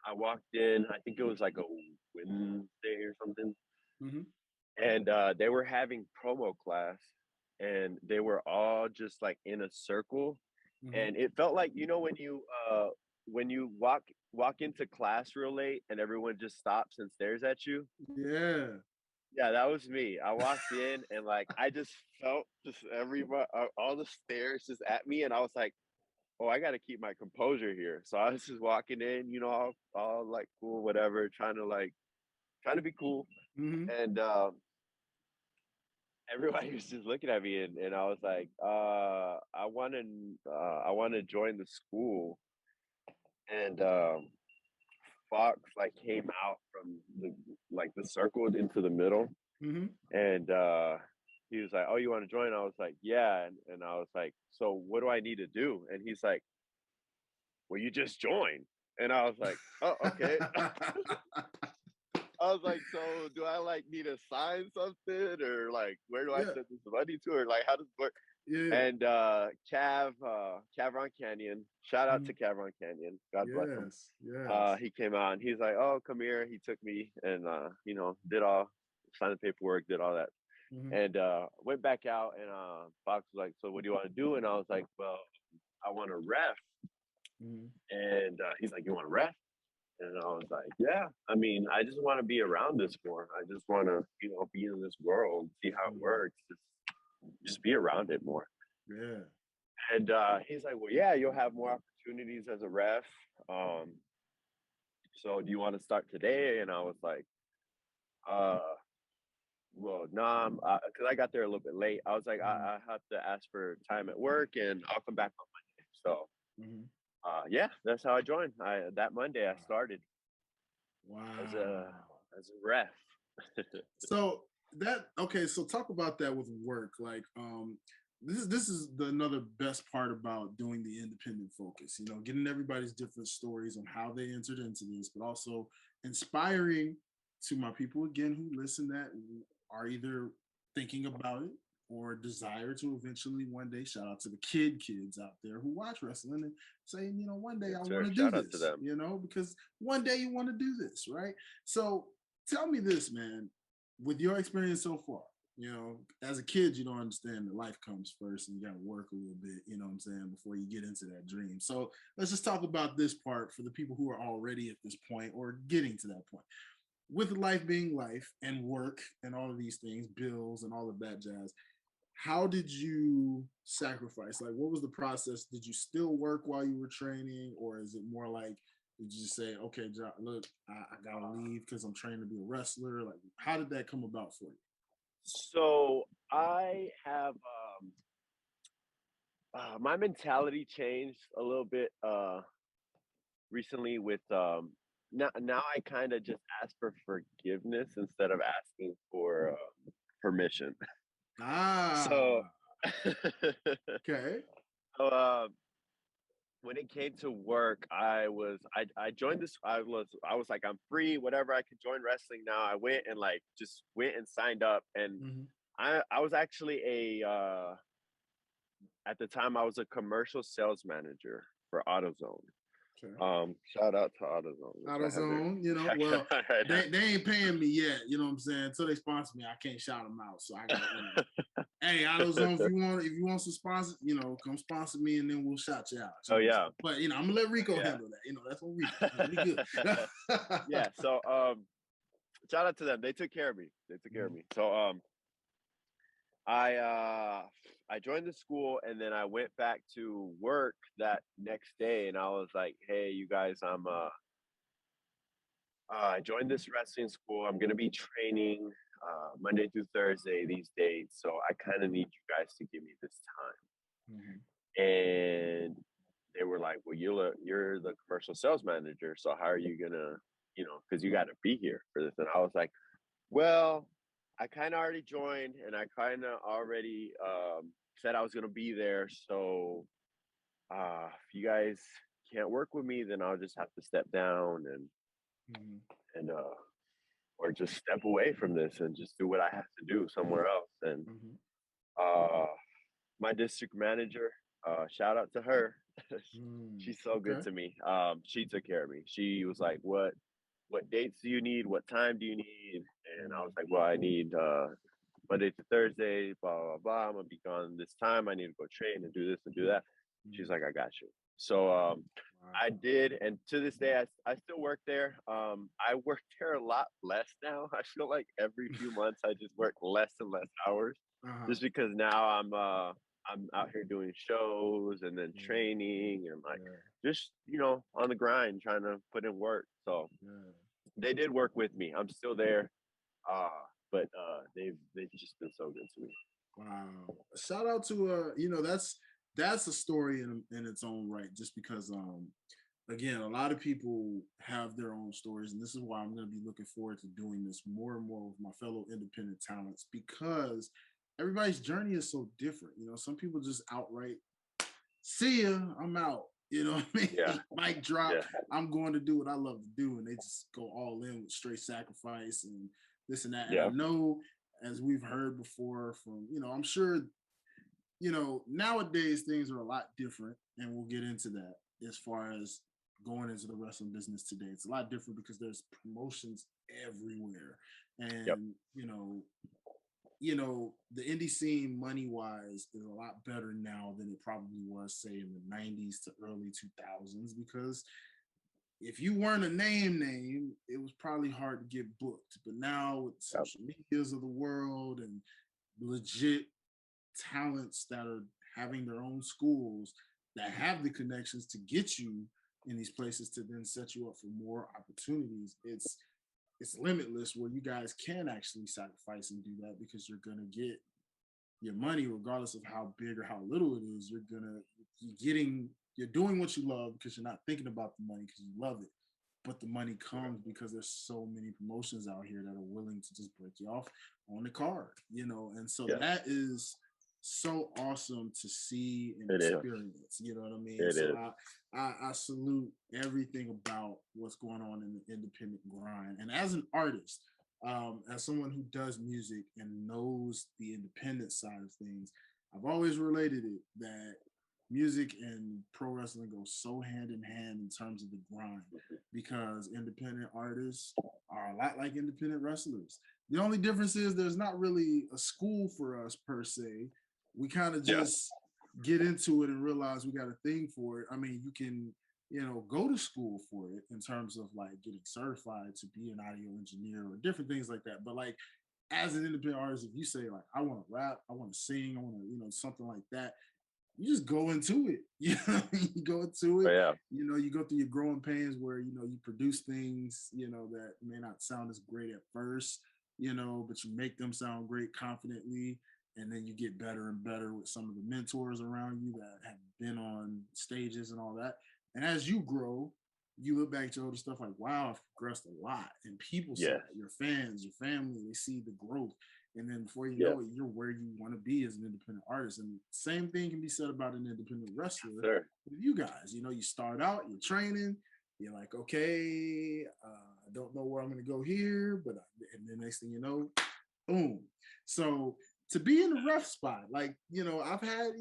I walked in, I think it was like a Wednesday or something. And they were having promo class, and they were all just like in a circle. And it felt like, you know, when you walk into class real late and everyone just stops and stares at you. Yeah, that was me. I walked in, and like I just felt just everybody, all the stares just at me, and I was like, oh, I got to keep my composure here. So I was just walking in, you know, all like cool, whatever, trying to be cool. And everybody was just looking at me, and I was like, I want to join the school. And Fox like came out from the circle into the middle, and he was like, oh, you want to join? I was like, yeah. And I was like, so what do I need to do? And he's like, well, you just join. And I was like, oh, okay. I was like, so do I like need to sign something, or like where do I send this money to, or like how does it work? And Cavron Canyon, shout out to Cavron Canyon, God bless him. He came out and he's like, oh, come here. He took me and you know, signed the paperwork, did all that. And went back out, and Fox was like, so what do you want to do? And I was like, well, I want to ref. And he's like, you want to ref? And I was like, yeah, I mean, I just want to be around this more. I just want to, you know, be in this world, see how it works, just be around it more. And he's like, well, yeah, you'll have more opportunities as a ref. So do you want to start today? And I was like, well, nah, because I got there a little bit late. I was like, I have to ask for time at work, and I'll come back on Monday. So yeah, that's how I joined. That Monday I started. As a ref. So talk about that with work. Like this is another best part about doing the independent focus, you know, getting everybody's different stories on how they entered into this, but also inspiring to my people again who listen that are either thinking about it or desire to eventually one day. Shout out to the kids out there who watch wrestling and say, you know, one day I want to do this, you know, because one day you want to do this, right? So tell me this, man, with your experience so far, You know, as a kid, you don't understand that life comes first and you got to work a little bit, you know what I'm saying, before you get into that dream. So let's just talk about this part for the people who are already at this point or getting to that point. With life being life and work and all of these things, bills and all of that jazz, how did you sacrifice? Like, what was the process? Did you still work while you were training, or is it more like, did you just say, okay, look, I gotta leave because I'm training to be a wrestler? Like, how did that come about for you? So I have my mentality changed a little bit recently with now I kind of just ask for forgiveness instead of asking for permission. So Ah, okay. so when it came to work, I joined this. I was like, I'm free, whatever. I could join wrestling now. I went and like just went and signed up, and Hmm. I was actually a at the time I was a commercial sales manager for AutoZone. Okay. Shout out to AutoZone if I have their AutoZone, you know, check well, right now. they ain't paying me yet, you know what I'm saying? Until they sponsor me, I can't shout them out. So I got, you know, hey, AutoZone, if you want some sponsors, you know, come sponsor me and then we'll shout you out. You Oh know yeah, but you know, I'm gonna let Rico yeah, handle that. You know, that's what Rico. We good. yeah. So shout out to them. They took care of me. They took care of me. So I uh I joined the school and then I went back to work that next day and I was like, hey, you guys, I joined this wrestling school. I'm gonna be training Monday through Thursday these days, so I kind of need you guys to give me this Mhm. time. And they were like, well, you're the commercial sales manager, so how are you gonna, because you got to be here for this. And I was like, well, I kind of already joined, and I kind of already said I was gonna be there. So if you guys can't work with me, then I'll just have to step down Mhm. and or just step away from this and just do what I have to do somewhere else. And Mhm. uh, my district manager, shout out to her. Mm. She's so good Okay. to me. She took care of me. She was like, what dates do you need? What time do you need? And I was Mm. like, well, I need Monday to Thursday, blah, blah, blah. I'm going to be gone this time. I need to go train and do this and do that. She's Mm. like, I got you. So I Wow. did. And to this day, I still work there. I work there a lot less now. I feel like every few months I just work less and less hours Uh-huh. just because now I'm out here doing shows and then Yeah. training and like Yeah. just on the grind trying to put in work. So Yeah. they did work with me. I'm still there, uh, but they've just been so good to me. Wow. Shout out to you know, that's a story in its own right, just because again, a lot of people have their own stories, and this is why I'm gonna be looking forward to doing this more and more with my fellow independent talents because everybody's journey is so different. You know, some people just outright see ya, I'm out. You know what I Yeah, mean? Mic drop, yeah, I'm going to do what I love to do. And they just go all in with straight sacrifice and this and that. And I yeah, know, as we've heard before from, you know, I'm sure, you know, nowadays things are a lot different. And we'll get into that as far as going into the wrestling business today. It's a lot different because there's promotions everywhere. yep, And, you know, the indie scene money wise is a lot better now than it probably was, say, in the 90s to early 2000s. Because if you weren't a name, it was probably hard to get booked. But now with yep, social medias of the world and legit talents that are having their own schools that have the connections to get you in these places to then set you up for more opportunities, it's limitless where you guys can actually sacrifice and do that because you're gonna get your money regardless of how big or how little it is. You're doing what you love because you're not thinking about the money because you love it, but the money comes because there's so many promotions out here that are willing to just break you off on the card, you know. And so yeah. that is so awesome to see and It is. experience, you know what I mean? It So is. I salute everything about what's going on in the independent grind. And as an artist, as someone who does music and knows the independent side of things, I've always related it that music and pro wrestling go so hand in hand in terms of the grind because independent artists are a lot like independent wrestlers. The only difference is there's not really a school for us per se. We kind of Yeah. just get into it and realize we got a thing for it. I mean, you can, go to school for it in terms of like getting certified to be an audio engineer or different things like that. But like as an independent artist, if you say like I want to rap, I want to sing, I want to, something like that, you just go into it. You go into Oh, it. yeah. You go through your growing pains where you produce things that may not sound as great at first, but you make them sound great confidently, and then you get better and better with some of the mentors around you that have been on stages and all that. And as you grow, you look back at your older stuff like, wow, I've progressed a lot, and people see Yes. that. Your fans, your family, they see the growth, and then before you Yes. know it, you're where you want to be as an independent artist. And same thing can be said about an independent wrestler. Sure. With you guys, you start out, you're training, you're like, okay, I don't know where I'm going to go here, but and then next thing you know, boom. So to be in the ref spot, like I've had,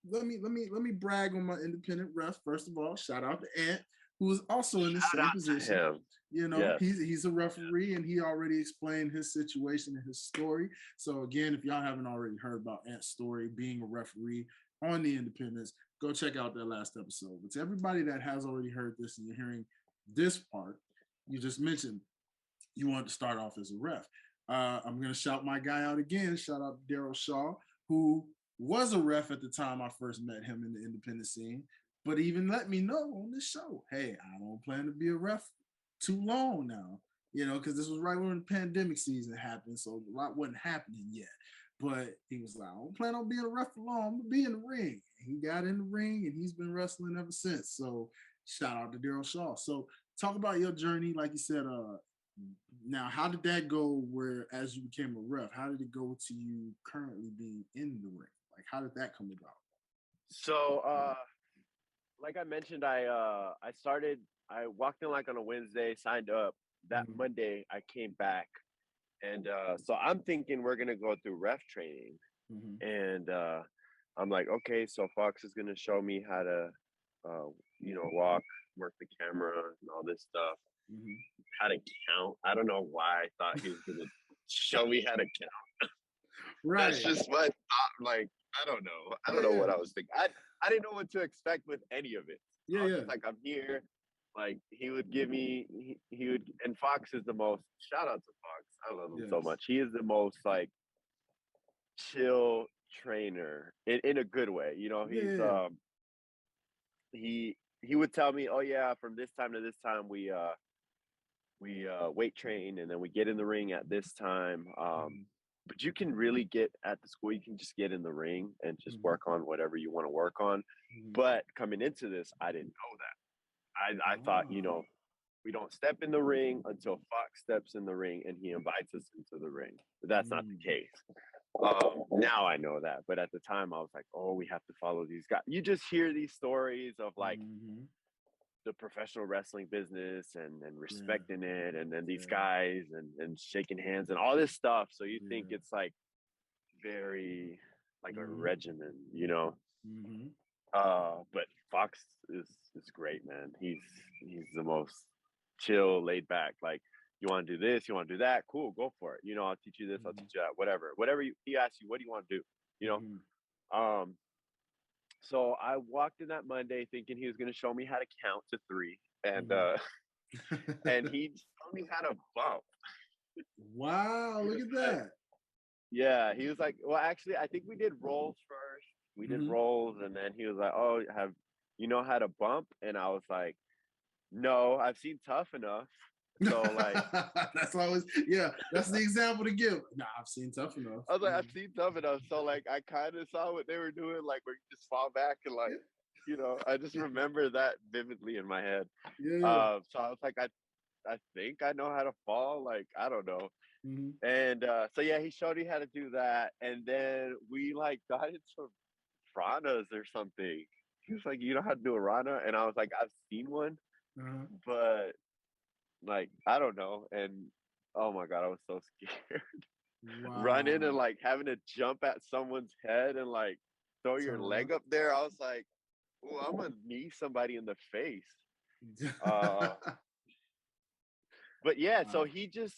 let me brag on my independent ref. First of all, shout out to Ant, who is also in the Shout same out to position. him. Yes. He's a referee, and he already explained his situation and his story. So again, if y'all haven't already heard about Ant's story being a referee on the independents, go check out that last episode. But to everybody that has already heard this and you're hearing this part, you just mentioned you wanted to start off as a ref. I'm going to shout my guy out again. Shout out to Daryl Shaw, who was a ref at the time I first met him in the independent scene, but even let me know on this show, hey, I don't plan to be a ref too long now, because this was right when the pandemic season happened, so a lot wasn't happening yet. But he was like, I don't plan on being a ref for long. I'm gonna be in the ring. He got in the ring, and he's been wrestling ever since. So shout out to Daryl Shaw. So talk about your journey, like you said. Now, how did that go? Where as you became a ref, how did it go to you currently being in the ring? Like, how did that come about? So, like I mentioned, I walked in like on a Wednesday, signed up. That Monday, I came back, and so I'm thinking we're gonna go through ref training, and I'm like, okay, so Fox is gonna show me how to, walk, work the camera, and all this stuff. How to count. I don't know why I thought he was gonna show me how to count. Right. That's just what like I don't know. I don't know what I was thinking. I didn't know what to expect with any of it. I was just like, I'm here. Like he would give me he would, and Fox is the most, shout out to Fox. I love him so much. He is the most like chill trainer in a good way. He's he would tell me, oh yeah, from this time to this time we weight train, and then we get in the ring at this time. But you can really get at the school, you can just get in the ring and just work on whatever you want to work on. But coming into this, I didn't know that. I thought, we don't step in the ring until Fox steps in the ring and he invites us into the ring. But that's not the case. Now I know that. But at the time I was like, oh, we have to follow these guys. You just hear these stories of like the professional wrestling business and respecting it, and then these guys and shaking hands and all this stuff. So you think it's like very like a regimen, but Fox is great, man. He's the most chill, laid back. Like, you want to do this, you want to do that, cool, go for it. I'll teach you this, I'll teach you that, whatever he asks you, what do you want to do? So I walked in that Monday thinking he was going to show me how to count to 3, and and he showed me how to bump. Wow, look at that. Yeah, he was like, well, actually, I think we did rolls first. We did rolls, and then he was like, oh, have you know how to bump? And I was like, no, I've seen Tough Enough. So like that's always that's the example to give. Nah, I've seen Tough Enough. I was like, I've seen Tough Enough. So like I kind of saw what they were doing, like where you just fall back and like, I just remember that vividly in my head. So I was like, I think I know how to fall. Like, I don't know. And so yeah, he showed me how to do that, and then we like got into ranas or something. He was like, you know how to do a rana? And I was like, I've seen one, but like I don't know. And oh my god, I was so scared. Running and like having to jump at someone's head and like throw your leg up there. I was like, oh, I'm gonna knee somebody in the face. But yeah, so he just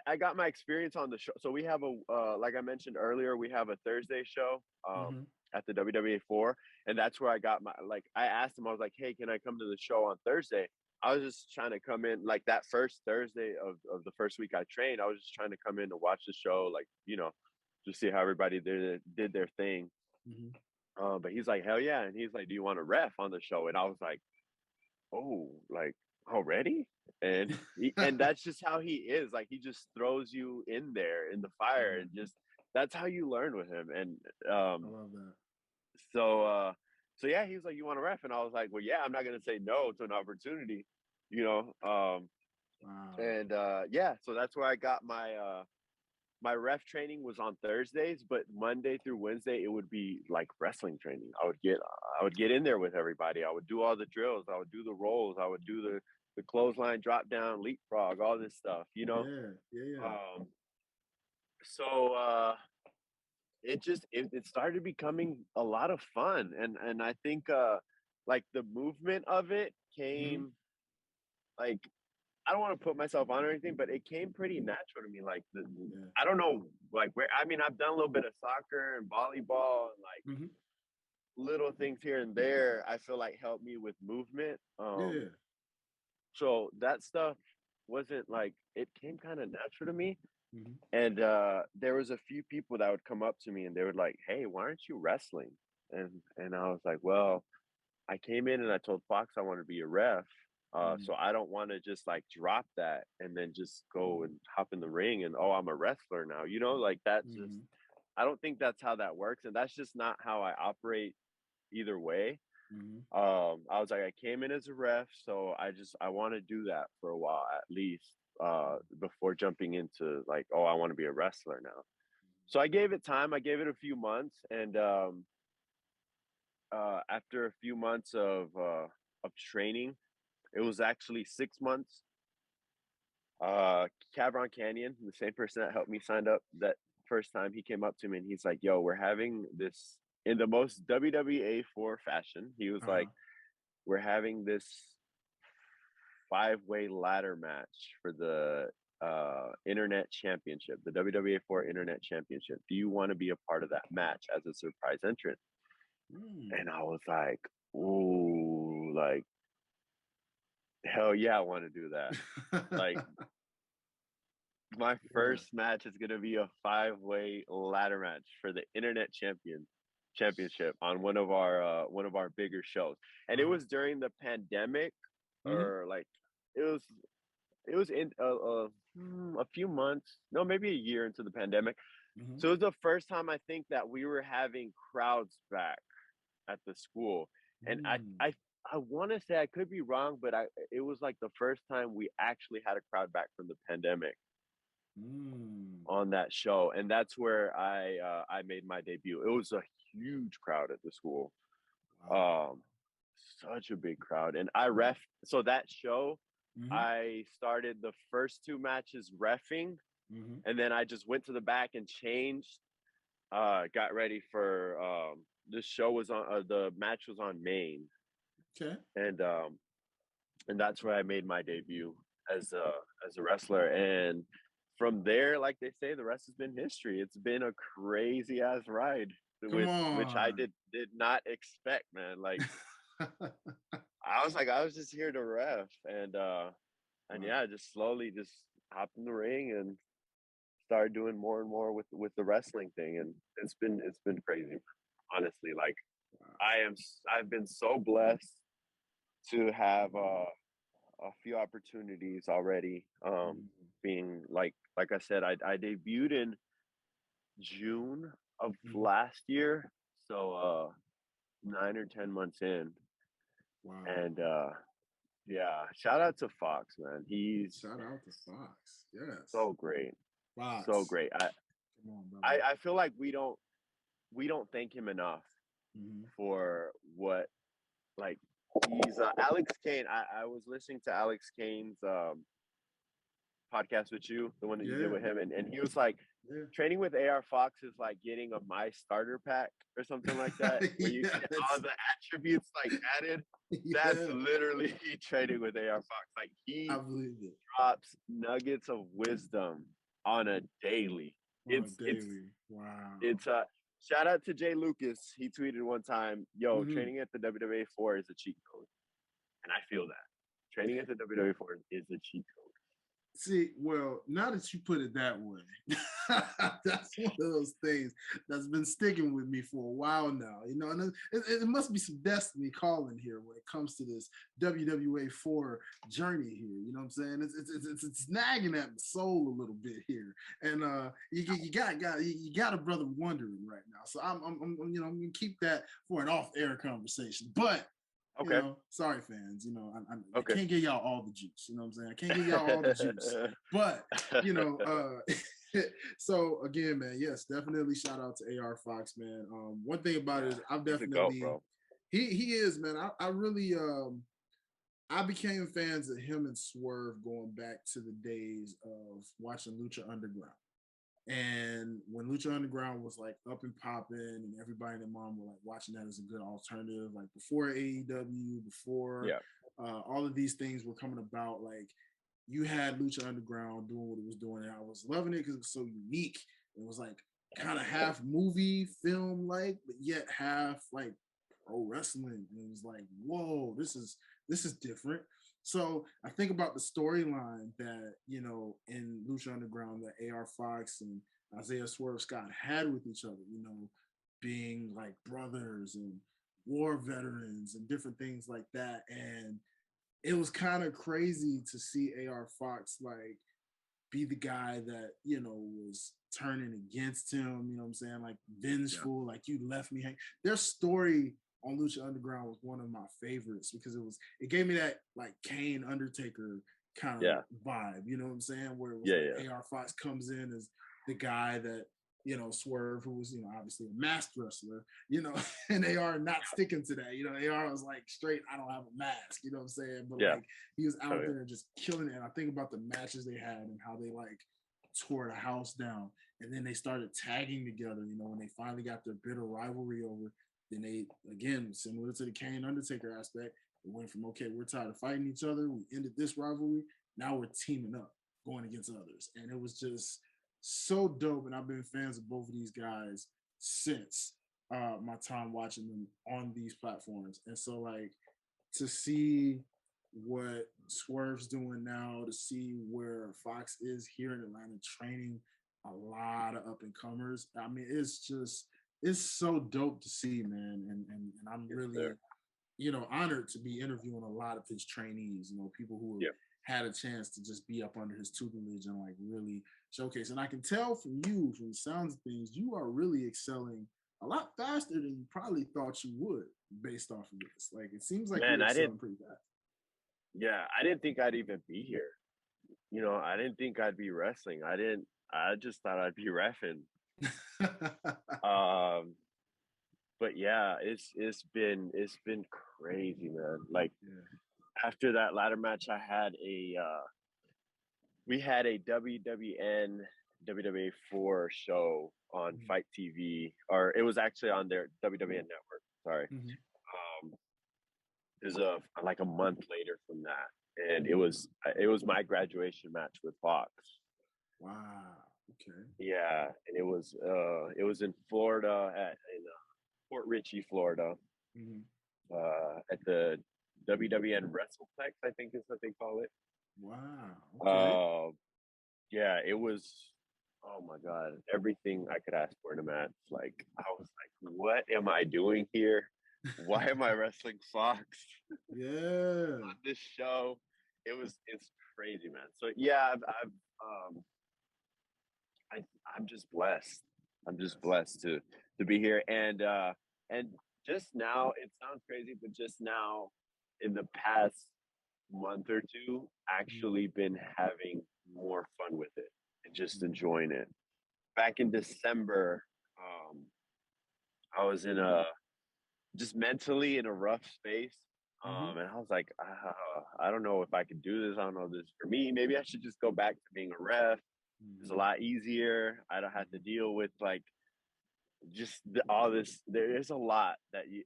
I got my experience on the show. So we have a like I mentioned earlier, we have a Thursday show Mm-hmm. at the WWA 4, and that's where I got my like. I asked him, I was like, "Hey, can I come to the show on Thursday?" I was just trying to come in like that first Thursday of the first week I trained. I was just trying to come in to watch the show, like just see how everybody did their thing. Mm-hmm. But he's like, "Hell yeah!" And he's like, "Do you want to ref on the show?" And I was like, "Oh, like already?" And that's just how he is. Like he just throws you in there in the fire, Yeah, and just that's how you learn with him. And I love that. so so yeah, he was like, "You want to ref?" And I was like, "Well, yeah, I'm not gonna say no to an opportunity, you know." Wow. And yeah, so that's where I got my ref training was on Thursdays, but Monday through Wednesday it would be like wrestling training. I would get in there with everybody. I would do all the drills. I would do the rolls. I would do the clothesline, drop down, leapfrog, all this stuff. Yeah, yeah, yeah. Um, so it started becoming a lot of fun, and I think like the movement of it Mm-hmm. came like I don't want to put myself on or anything, but it came pretty natural to me. Like Yeah. I don't know, like where I mean, I've done a little bit of soccer and volleyball and like Mm-hmm. little things here and there. I feel like helped me with movement. Yeah. So that stuff wasn't like it came kind of natural to me. Mm-hmm. And there was a few people that would come up to me and they were like, "Hey, why aren't you wrestling?" And I was like, "Well, I came in and I told Fox I want to be a ref. Mm-hmm. So I don't want to just like drop that and then just go and hop in the ring and I'm a wrestler now. Like that's just Mm-hmm. I don't think that's how that works, and that's just not how I operate either way. Mm-hmm. I was like, I came in as a ref, so I want to do that for a while at least before jumping into like, oh, I want to be a wrestler now. So I gave it time. I gave it a few months, and after a few months of training, it was actually 6 months. Cabron Canyon, the same person that helped me sign up that first time, he came up to me and he's like, "Yo, we're having this in the most WWA 4 fashion." He was Uh-huh. like, "We're having this five-way ladder match for the internet championship, the WWA 4 internet championship. Do you want to be a part of that match as a surprise entrant?" Mm. And I was like, "Ooh, like hell yeah, I want to do that." Like my Yeah. first match is gonna be a five-way ladder match for the internet championship on one of our bigger shows. And it Uh-huh. was during the pandemic, Mm-hmm. or like it was it was in a few months, no, maybe a year into the pandemic. Mm-hmm. So it was the first time I think that we were having crowds back at the school. And I Mm. I I want to say, I could be wrong, but it was like the first time we actually had a crowd back from the pandemic Mm. on that show, and that's where I made my debut. It was a huge crowd at the school, Wow. um, such a big crowd, and I ref. So that show, Mm-hmm. I started the first two matches refing, Mm-hmm. and then I just went to the back and changed. Got ready for this show was on the match was on Maine, Okay. and that's where I made my debut as a wrestler. And from there, like they say, the rest has been history. It's been a crazy ass ride, Come with which I on. did not expect, man. Like I was just here to ref, and Wow. yeah, just slowly just hopped in the ring and started doing more and more with the wrestling thing, and it's been crazy, honestly. Like Wow. I've been so blessed to have a few opportunities already. Mm-hmm. Being like I said, I debuted in June of Mm-hmm. last year, so 9 or 10 months in, Wow. and yeah, shout out to Fox, man. He's Shout out to Fox. Yes. so great, so Fox. great. Come on, brother. I feel like we don't thank him enough Mm-hmm. for what, like, he's Alex Kane. I was listening to Alex Kane's podcast with you, the one that you did Yeah. with him, and he was like, training with AR Fox is like getting a My Starter pack or something like that, where you Yeah, get all the attributes like added. That's yeah, literally training with AR Fox. Like I he believe it. drops nuggets of wisdom on a daily. On a It's daily. Wow. it's shout out to Jay Lucas. He tweeted one time, "Yo, Hmm. training at the WWE 4 is a cheat code," and I feel that training at the WWE 4 is a cheat code. See, well, now that you put it that way, that's one of those things that's been sticking with me for a while now. You know, and it must be some destiny calling here when it comes to this WWA 4 journey here. You know what I'm saying? It's nagging at my soul a little bit here, and you got a brother wondering right now. So I'm I'm gonna keep that for an off air conversation, but. Okay. Sorry, fans. I Okay. can't give y'all all the juice. You know what I'm saying? I can't give y'all all the juice. But, so again, man, yes, definitely shout out to AR Fox, man. One thing about it is I've definitely, bro. he is, man. I really, I became fans of him and Swerve going back to the days of watching Lucha Underground. And when Lucha Underground was like up and popping, and everybody and their mom were like watching that as a good alternative, like before AEW, before all of these things were coming about, like you had Lucha Underground doing what it was doing, and I was loving it because it was so unique. It was like kind of half movie film like, but yet half like pro wrestling. And it was like, whoa, this is different. So I think about the storyline that, in Lucha Underground that AR Fox and Isaiah Swerve Scott had with each other, being like brothers and war veterans and different things like that. And it was kind of crazy to see AR Fox like be the guy that, was turning against him, you know what I'm saying? Like vengeful, like you left me hang. Their story on Lucha Underground was one of my favorites because it gave me that like Kane Undertaker kind of vibe, you know what I'm saying? Where it was AR Fox comes in as the guy that, Swerve, who was, obviously a masked wrestler, and AR not sticking to that. AR was like straight, I don't have a mask, you know what I'm saying? But like he was out there just killing it. And I think about the matches they had and how they like tore the house down. And then they started tagging together, when they finally got their bitter rivalry over. Then they, again, similar to the Kane Undertaker aspect, it went from, okay, we're tired of fighting each other. We ended this rivalry. Now we're teaming up, going against others. And it was just so dope. And I've been fans of both of these guys since my time watching them on these platforms. And so, like, to see what Swerve's doing now, to see where Fox is here in Atlanta training a lot of up and comers. I mean, it's so dope to see, man. And I'm really, honored to be interviewing a lot of his trainees, people who have had a chance to just be up under his tutelage and like really showcase. And I can tell from you, from the sounds of things, you are really excelling a lot faster than you probably thought you would based off of this. Like, it seems like you're excelling pretty fast. Yeah, I didn't think I'd even be here. I didn't think I'd be wrestling. I just thought I'd be reffing. But yeah, it's been crazy, man. Like after that ladder match, we had a WWN WWE 4 show on Fight TV, or it was actually on their WWN network. Sorry. It was like a month later from that, and it was my graduation match with Fox. Wow. Okay. Yeah, and it was in Florida in Port Richey, Florida, at the WWN WrestlePlex, I think is what they call it. Wow. Okay. Yeah, it was. Oh my God, everything I could ask for in a match. Like I was like, what am I doing here? Why am I wrestling Fox? On this show, it's crazy, man. So yeah, I'm just blessed. I'm just blessed to be here, and just now, it sounds crazy, but just now, in the past month or two, actually been having more fun with it and just enjoying it. Back in December, I was just mentally in a rough space. And I was like, I don't know if I could do this. I don't know if this is for me. Maybe I should just go back to being a ref. It's a lot easier. I don't have to deal with like just all this. There's a lot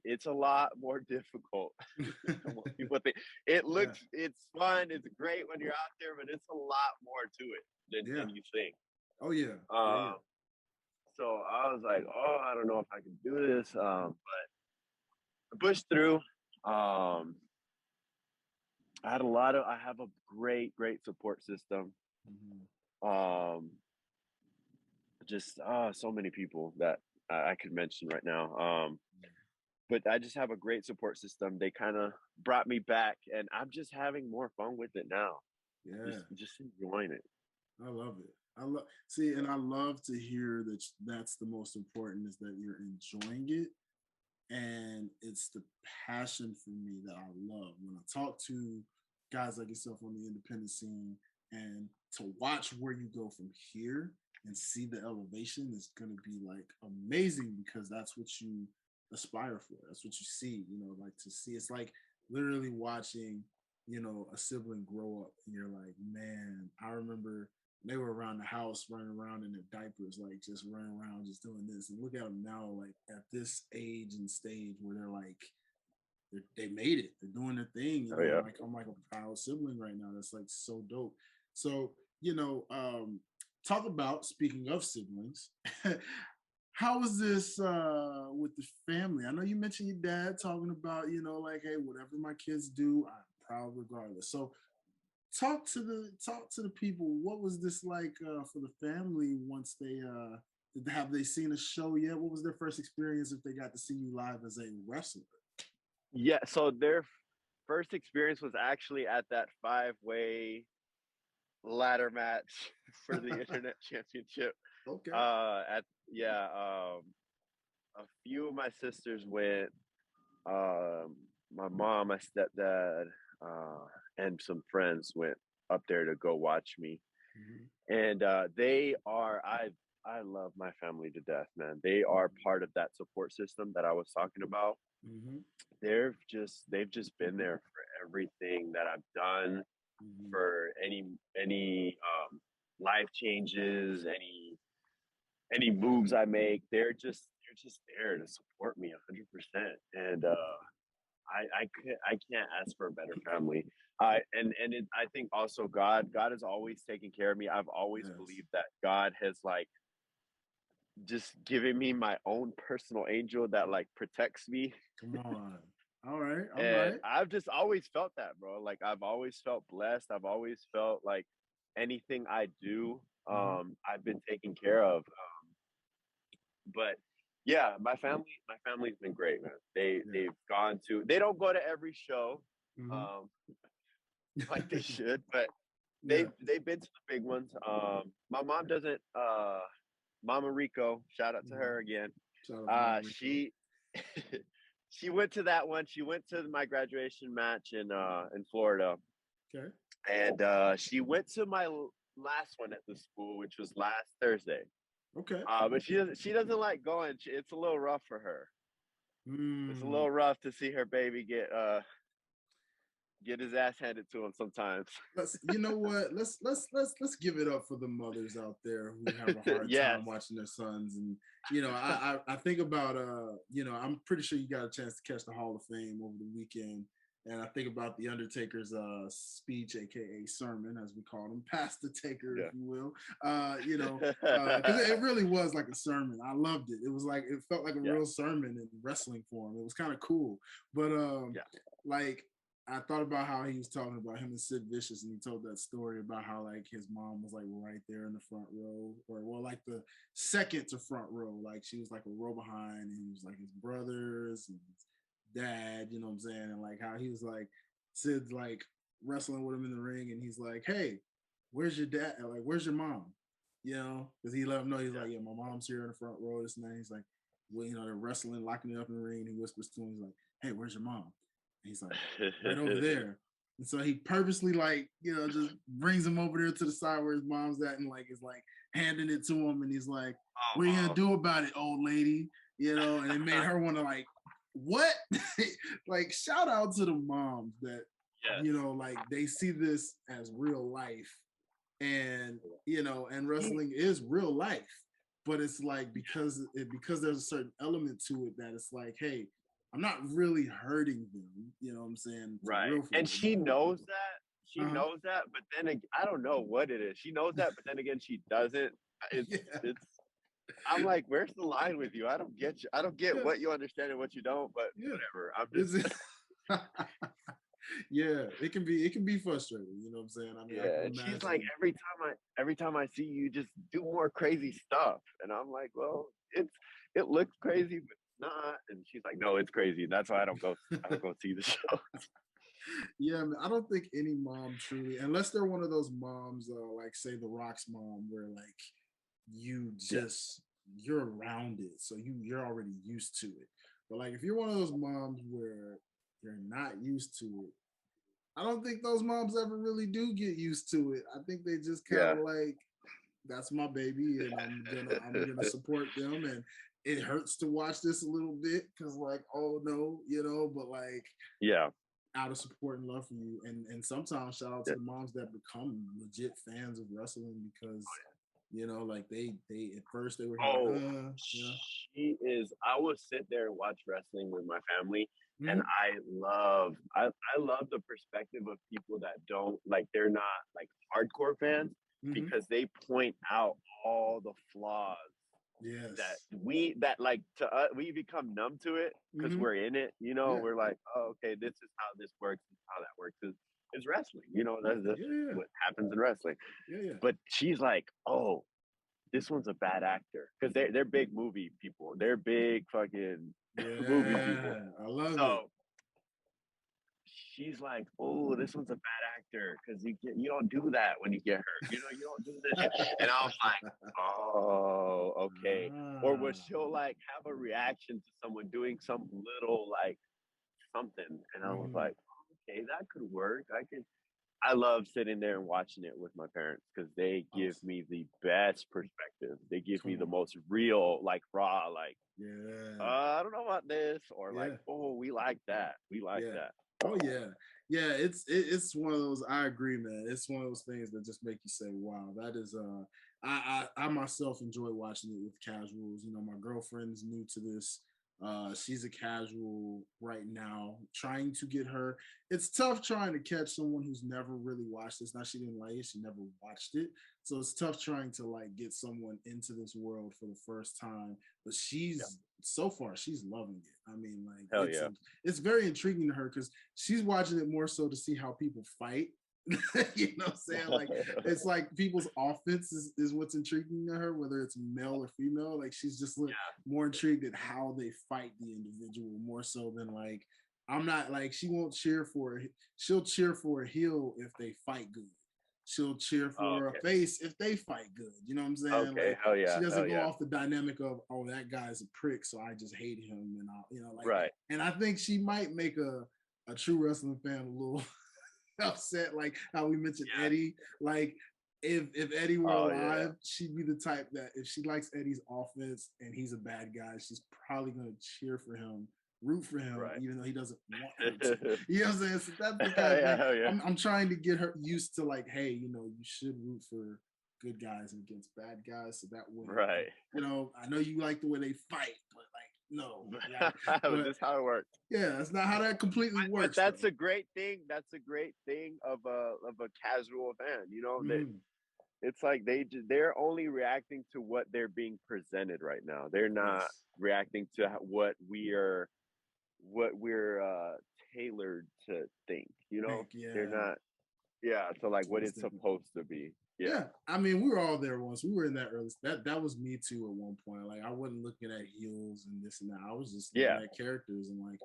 it's a lot more difficult than what people think. It Yeah. looks, it's fun, it's great when you're out there, but it's a lot more to it than you think. Oh yeah. So I was like, oh, I don't know if I can do this, but I pushed through. I have a great support system. Just so many people that I could mention right now. But I just have a great support system. They kind of brought me back, and I'm just having more fun with it now. Yeah. Just enjoying it. I love it. See, and I love to hear that that's the most important, is that you're enjoying it. And it's the passion for me that I love. When I talk to guys like yourself on the independent scene, and to watch where you go from here and see the elevation is going to be like amazing, because that's what you aspire for. That's what you see, like to see. It's like literally watching, a sibling grow up, and you're like, man, I remember they were around the house running around in their diapers, like just running around, just doing this. And look at them now, like at this age and stage where they're like, they made it. They're doing their thing. Like I'm like a proud sibling right now. That's like so dope. So, talk about, speaking of siblings, how was this with the family? I know you mentioned your dad talking about, like, hey, whatever my kids do, I'm proud regardless. So talk to the people. What was this like for the family once have they seen a show yet? What was their first experience if they got to see you live as a wrestler? Yeah, so their first experience was actually at that 5-way ladder match for the internet championship. Okay. A few of my sisters went. My mom, my stepdad, and some friends went up there to go watch me. And they are, I love my family to death, man. They are part of that support system that I was talking about. They've just been there for everything that I've done, for any life changes, any moves I make. They're just there to support me 100%. And I can't ask for a better family. I think also God has always taken care of me. I've always believed that God has like just given me my own personal angel that like protects me. Come on. All right. I've just always felt that, bro. Like I've always felt blessed. I've always felt like anything I do, I've been taken care of. But yeah, my family's been great, man. They've gone to, they don't go to every show, like they should, but they've been to the big ones. My mom doesn't. Mama Rico, shout out to her again. She she went to that one. She went to my graduation match in Florida. Okay. And she went to my last one at the school, which was last Thursday. Okay. But she doesn't like going. It's a little rough for her. It's a little rough to see her baby get his ass handed to him sometimes. You know what? Let's give it up for the mothers out there who have a hard time watching their sons. And I think about I'm pretty sure you got a chance to catch the Hall of Fame over the weekend. And I think about the Undertaker's speech, aka sermon, as we call him, Pastor Taker, if you will. Because it really was like a sermon. I loved it. It was like, it felt like a real sermon in wrestling form. It was kind of cool. But like, I thought about how he was talking about him and Sid Vicious, and he told that story about how like his mom was like right there in the front row, or well, like the second to front row. Like she was like a row behind, and he was like his brothers and his dad, you know what I'm saying? And like how he was like, Sid's like wrestling with him in the ring, and he's like, hey, where's your dad? Like, where's your mom? Because he let him know, he's like, yeah, my mom's here in the front row, this and that. He's like, well, they're wrestling, locking it up in the ring. And he whispers to him, he's like, hey, where's your mom? And he's like, right over there. And so he purposely like, just brings him over there to the side where his mom's at, and like is like handing it to him, and he's like, what are you gonna do about it, old lady? And it made her want to like, what? Like, shout out to the moms that like they see this as real life, and and wrestling is real life, but it's like because there's a certain element to it that it's like, hey, I'm not really hurting them, you know what I'm saying, for Right. real, for And real. she knows that. She Uh-huh. knows that, but then I don't know what it is. She knows that, but then again, she doesn't. Yeah, It's. I'm like, where's the line with you? I don't get you. I don't get yeah, what you understand and what you don't. But yeah. whatever. I'm just. Is it? Yeah, it can be frustrating, you know what I'm saying? I mean, I Yeah. can And she's like, imagine. every time I see you, you just do more crazy stuff, and I'm like, well, it looks crazy, but it's not. And she's like, no, it's crazy. That's why I don't go. I don't go see the show. Yeah, man, I don't think any mom truly, unless they're one of those moms, like say the Rock's mom, where like you Yeah. just you're around it, so you're already used to it. But like if you're one of those moms where you're not used to it, I don't think those moms ever really do get used to it. I think they just kind Yeah. of like, that's my baby, and I'm gonna support them, and it hurts to watch this a little bit because like, oh no, but like Yeah. out of support and love for you. And sometimes shout out to Yeah. the moms that become legit fans of wrestling because like they at first they were kind of Oh, like, she is. I will sit there and watch wrestling with my family, and hmm I love the perspective of people that don't like. They're not like hardcore fans hmm because they point out all the flaws that yes, that like to us we become numb to it because hmm we're in it. yeah, We're like, oh, okay, this is how this works. This is how that works. It's wrestling. That's just yeah, what happens in wrestling. yeah, yeah, But she's like, oh, this one's a bad actor because they're big movie people. They're big fucking movie yeah. people. I love it. So she's like, "Oh, this one's a bad actor because you don't do that when you get hurt. You don't do this." And I was like, "Oh, okay." Or Ah, was she'll like have a reaction to someone doing some little like something, and I was mhm. like, "Okay, that could work. I could." I love sitting there and watching it with my parents because they give Awesome. me the best perspective. They give me Come the on. most real, like raw, like Yeah, I don't know about this, or like, yeah, oh, we like that, we like yeah. that. Oh yeah, yeah. It's one of those. I agree, man. It's one of those things that just make you say, "Wow, that is." I myself enjoy watching it with casuals. My girlfriend's new to this. She's a casual right now, trying to get her. It's tough trying to catch someone who's never really watched this. Now she didn't like it; she never watched it, so it's tough trying to like get someone into this world for the first time. But Yeah, she's so far she's loving it. I mean, like hell yeah. it's very intriguing to her because she's watching it more so to see how people fight. You know what I'm saying? Like it's like people's offense is what's intriguing to her, whether it's male or female. Like she's just more intrigued at how they fight the individual more so than like I'm not like she won't cheer for she'll cheer for a heel if they fight good. She'll cheer Oh, for a okay, face if they fight good. You know what I'm saying? okay, Like hell she yeah, doesn't hell go yeah. off the dynamic of, oh, that guy's a prick, so I just hate him, and I'll like. Right. And I think she might make a true wrestling fan a little upset, like how we mentioned Yeah. Eddie. Like if Eddie were Oh yeah. alive, she'd be the type that if she likes Eddie's offense and he's a bad guy, she's probably gonna cheer for him, root for him, Right. even though he doesn't want her to. You know what I'm saying? So that's the kind of Yeah, thing hell yeah. I'm trying to get her used to. Like, hey, you should root for good guys and against bad guys, so that way, Right. I know you like the way they fight, but like, no, like, But but this is how it works. yeah, that's not how that completely But works, that's though. a great thing. That's a great thing of a casual fan. That Mhm. it's like they're only reacting to what they're being presented right now. They're not Yes. reacting to what we're tailored to think. Think, They're yeah. not. Yeah. So like what Most it's definitely. supposed to be. Yeah. Yeah, I mean, we were all there once. We were in that early. That was me too at one point. Like I wasn't looking at heels and this and that. I was just looking Yeah. at characters and like,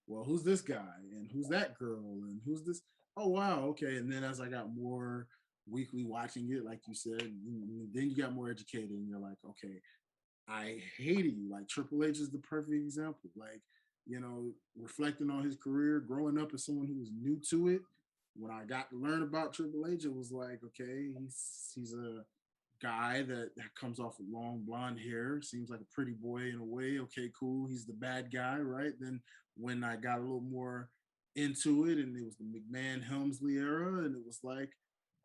well, who's this guy and who's that girl and who's this? Oh wow, okay. And then as I got more weekly watching it, like you said, then you got more educated and you're like, okay, I hated you. Like Triple H is the perfect example. Like, reflecting on his career, growing up as someone who was new to it. When I got to learn about Triple H, it was like, okay, he's a guy that comes off with long blonde hair, seems like a pretty boy in a way. Okay, cool. He's the bad guy, right? Then when I got a little more into it, and it was the McMahon Helmsley era, and it was like,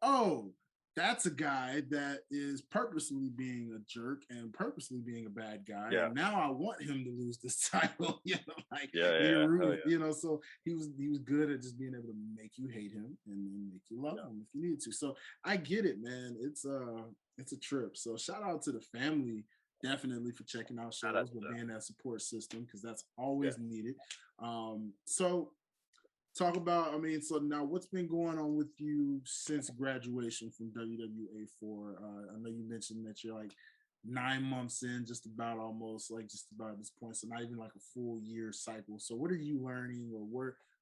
oh, that's a guy that is purposely being a jerk and purposely being a bad guy. Yeah. And now I want him to lose this title. Like Yeah. so he was good at just being able to make you hate him and then make you love him if you needed to. So I get it, man. It's a trip. So shout out to the family definitely for checking out shows, but being that support system because that's always needed. So talk about, so now what's been going on with you since graduation from WWA 4? I know you mentioned that you're like 9 months in, just about at this point, so not even like a full year cycle. So what are you learning, or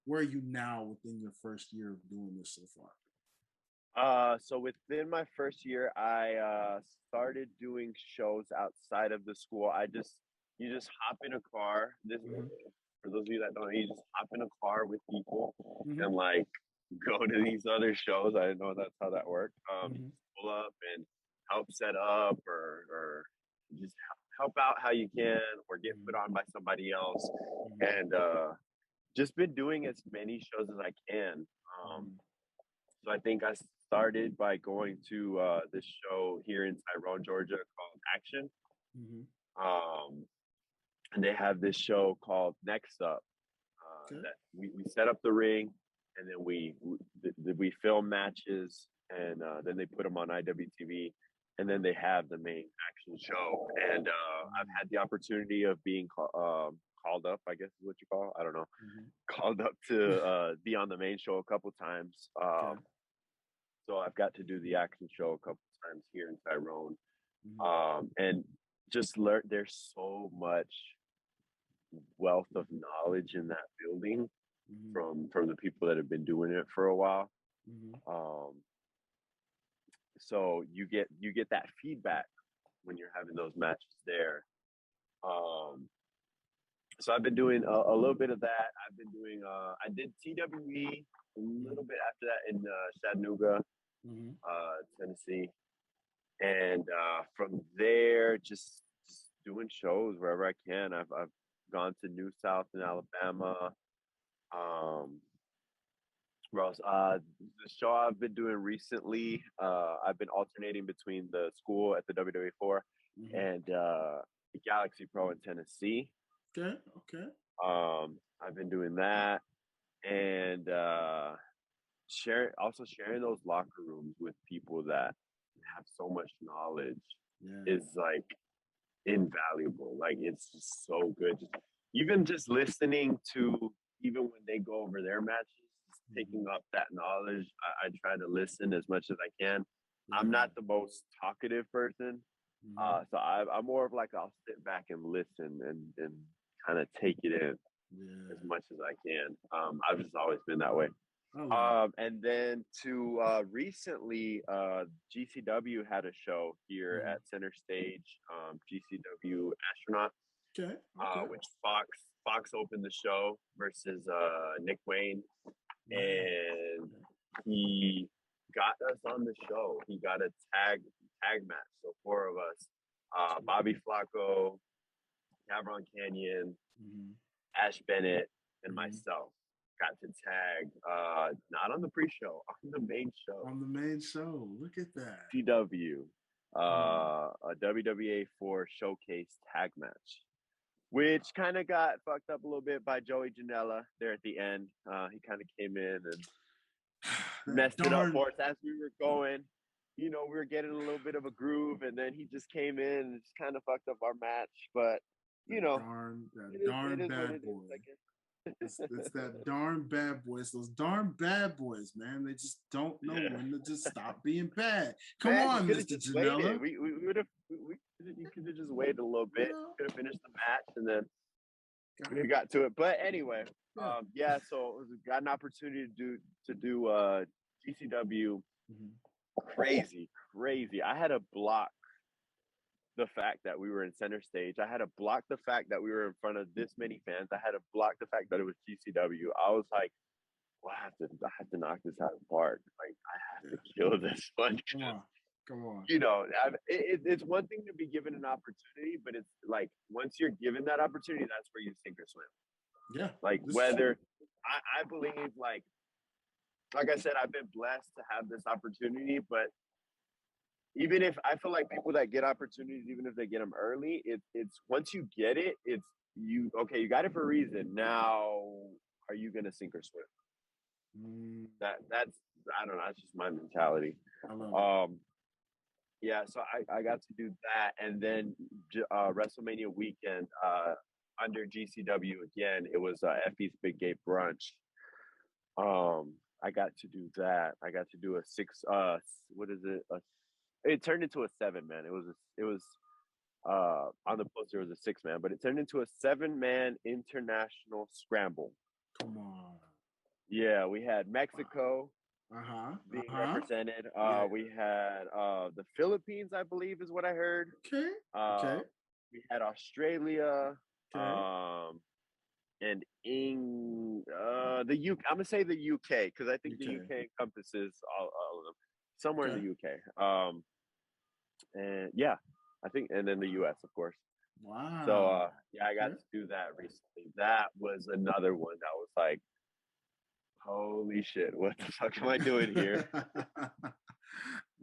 where are you now within your first year of doing this so far? So within my first year, I started doing shows outside of the school. You just hop in a car. For those of you that don't know, you just hop in a car with people and like go to these other shows. I didn't know that's how that worked. Pull up and help set up or just help out how you can or get put on by somebody else. And just been doing as many shows as I can. So I think I started by going to this show here in Tyrone, Georgia called Action. And they have this show called Next Up that we set up the ring, and then we film matches, and then they put them on IWTV, and then they have the main actual show. And I've had the opportunity of being called up, I guess is what you call it. I don't know, called up to be on the main show a couple times. So I've got to do the Action show a couple times here in Tyrone, and just learn. There's so much wealth of knowledge in that building from the people that have been doing it for a while. So you get that feedback when you're having those matches there. So I've been doing a little bit of that. I've been doing I did TWE a little bit after that in Chattanooga, Tennessee, and from there just doing shows wherever I can. I've gone to New South in Alabama. Where else? The show I've been doing recently, I've been alternating between the school at the WWA 4 and Galaxy Pro in Tennessee. Okay. I've been doing that, and sharing those locker rooms with people that have so much knowledge is like invaluable. Like it's just so good. Just listening to even when they go over their matches, picking up that knowledge. I try to listen as much as I can. I'm not the most talkative person, so I'm more of like I'll sit back and listen and kind of take it in as much as I can. I've just always been that way. And then to recently, GCW had a show here at Center Stage, GCW Astronaut, which Fox opened the show versus Nick Wayne, and he got us on the show. He got a tag match, so 4 of us, Bobby Flacco, Cavron Canyon, Ash Bennett, and myself got to tag, not on the pre-show, on the main show. On the main show, look at that. CW, a WWA 4 showcase tag match, which kind of got fucked up a little bit by Joey Janela there at the end. He kind of came in and messed it up for us as we were going. We were getting a little bit of a groove, and then he just came in and just kind of fucked up our match. But, darn bad boy. It's that darn bad boys. Those darn bad boys, man. They just don't know when to just stop being bad. Come on, Mr. Janela. You could have just waited a little bit. Could have finished the match, and then we got to it. But anyway, so got an opportunity to do GCW. Crazy. I had to block the fact that we were in Center Stage. I had to block the fact that we were in front of this many fans. I had to block the fact that it was GCW. I was like, well, I have to knock this out of the park. Like, I have to kill this one. Come on. It's one thing to be given an opportunity, but it's like once you're given that opportunity, that's where you sink or swim. Yeah. Like whether I believe like I said, I've been blessed to have this opportunity, but even if I feel like people that get opportunities, even if they get them early, it's once you get it, it's you okay, you got it for a reason. Now, are you gonna sink or swim? That's I don't know. That's just my mentality. I love it. Yeah, so I got to do that, and then WrestleMania weekend under GCW again. It was Effie's Big Gate Brunch. I got to do that. I got to do a six. What is it? It turned into a 7-man. It was on the poster it was a 6-man, but it turned into a 7-man international scramble. Come on. Yeah, we had Mexico being represented. Yeah. We had the Philippines, I believe, is what I heard. Okay. Okay. We had Australia. Okay. And in the UK, I'm gonna say the UK because I think the UK encompasses all of them. Somewhere in the UK. And yeah, I think, and then the US, of course. Wow. So yeah, I got to do that recently. That was another one that was like, holy shit, what the fuck am I doing here?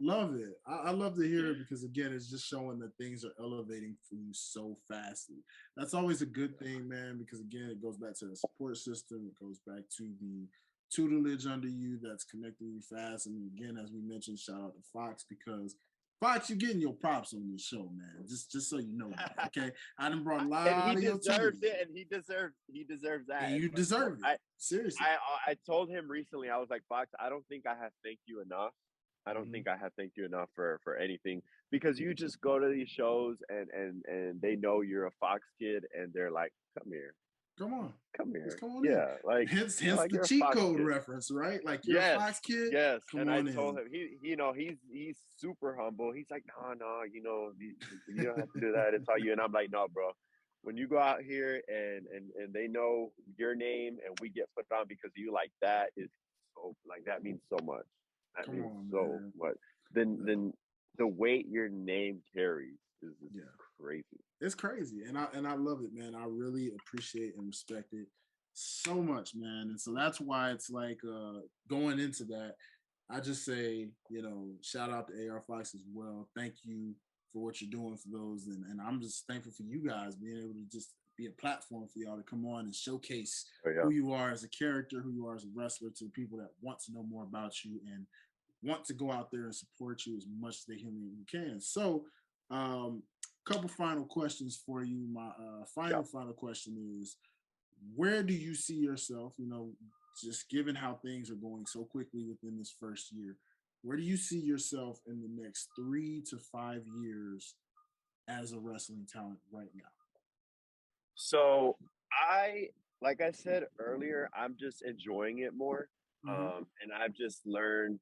Love it. I love to hear it because again, it's just showing that things are elevating for you so fastly. That's always a good thing, man, because again, it goes back to the support system. It goes back to the tutelage under you that's connecting you fast. And again, as we mentioned, shout out to Fox because Fox, you're getting your props on this show, man. Just so you know that, okay? I done brought a lot and of he your deserves team. it, and he deserves that. And you deserve it. Seriously. I told him recently, I was like, Fox, I don't think I have thanked you enough. I don't think I have thanked you enough for anything because you just go to these shows and they know you're a Fox kid and they're like, come here. Come here. Yeah, like hence like the cheat code kid. Reference, right? Like you're a Fox kid. Yes, come and on I told him he's super humble. He's like, no, you don't have to do that. It's all you. And I'm like, no, bro. When you go out here and they know your name and we get put on because of you, like that is so like that means so much. That means so much. Then the weight your name carries is crazy. It's crazy, and I love it, man. I really appreciate and respect it so much, man. And so that's why it's like going into that, I just say, shout out to AR Fox as well. Thank you for what you're doing for those, and I'm just thankful for you guys being able to just be a platform for y'all to come on and showcase who you are as a character, who you are as a wrestler to the people that want to know more about you and want to go out there and support you as much as they humanly can. So, couple final questions for you. My final question is, where do you see yourself, just given how things are going so quickly within this first year, where do you see yourself in the next 3 to 5 years as a wrestling talent right now? So like I said earlier, I'm just enjoying it more. And I've just learned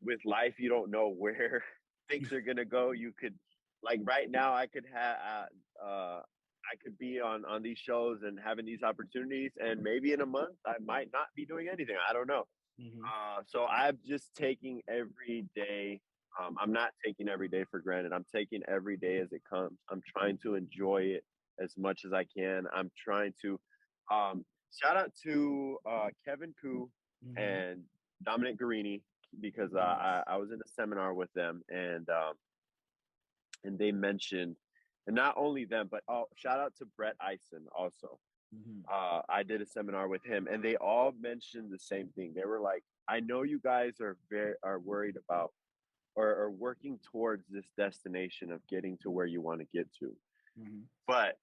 with life, you don't know where things are going to go. You could, like right now, I could be on these shows and having these opportunities, and maybe in a month I might not be doing anything. I don't know. So I'm just taking every day. I'm not taking every day for granted. I'm taking every day as it comes. I'm trying to enjoy it as much as I can. I'm trying to shout out to Kevin Koo and Dominic Guarini because I was in a seminar with them and they mentioned, and not only them, but shout out to Brett Eisen also. I did a seminar with him, and they all mentioned the same thing. They were like, "I know you guys are worried about or working towards this destination of getting to where you want to get to, but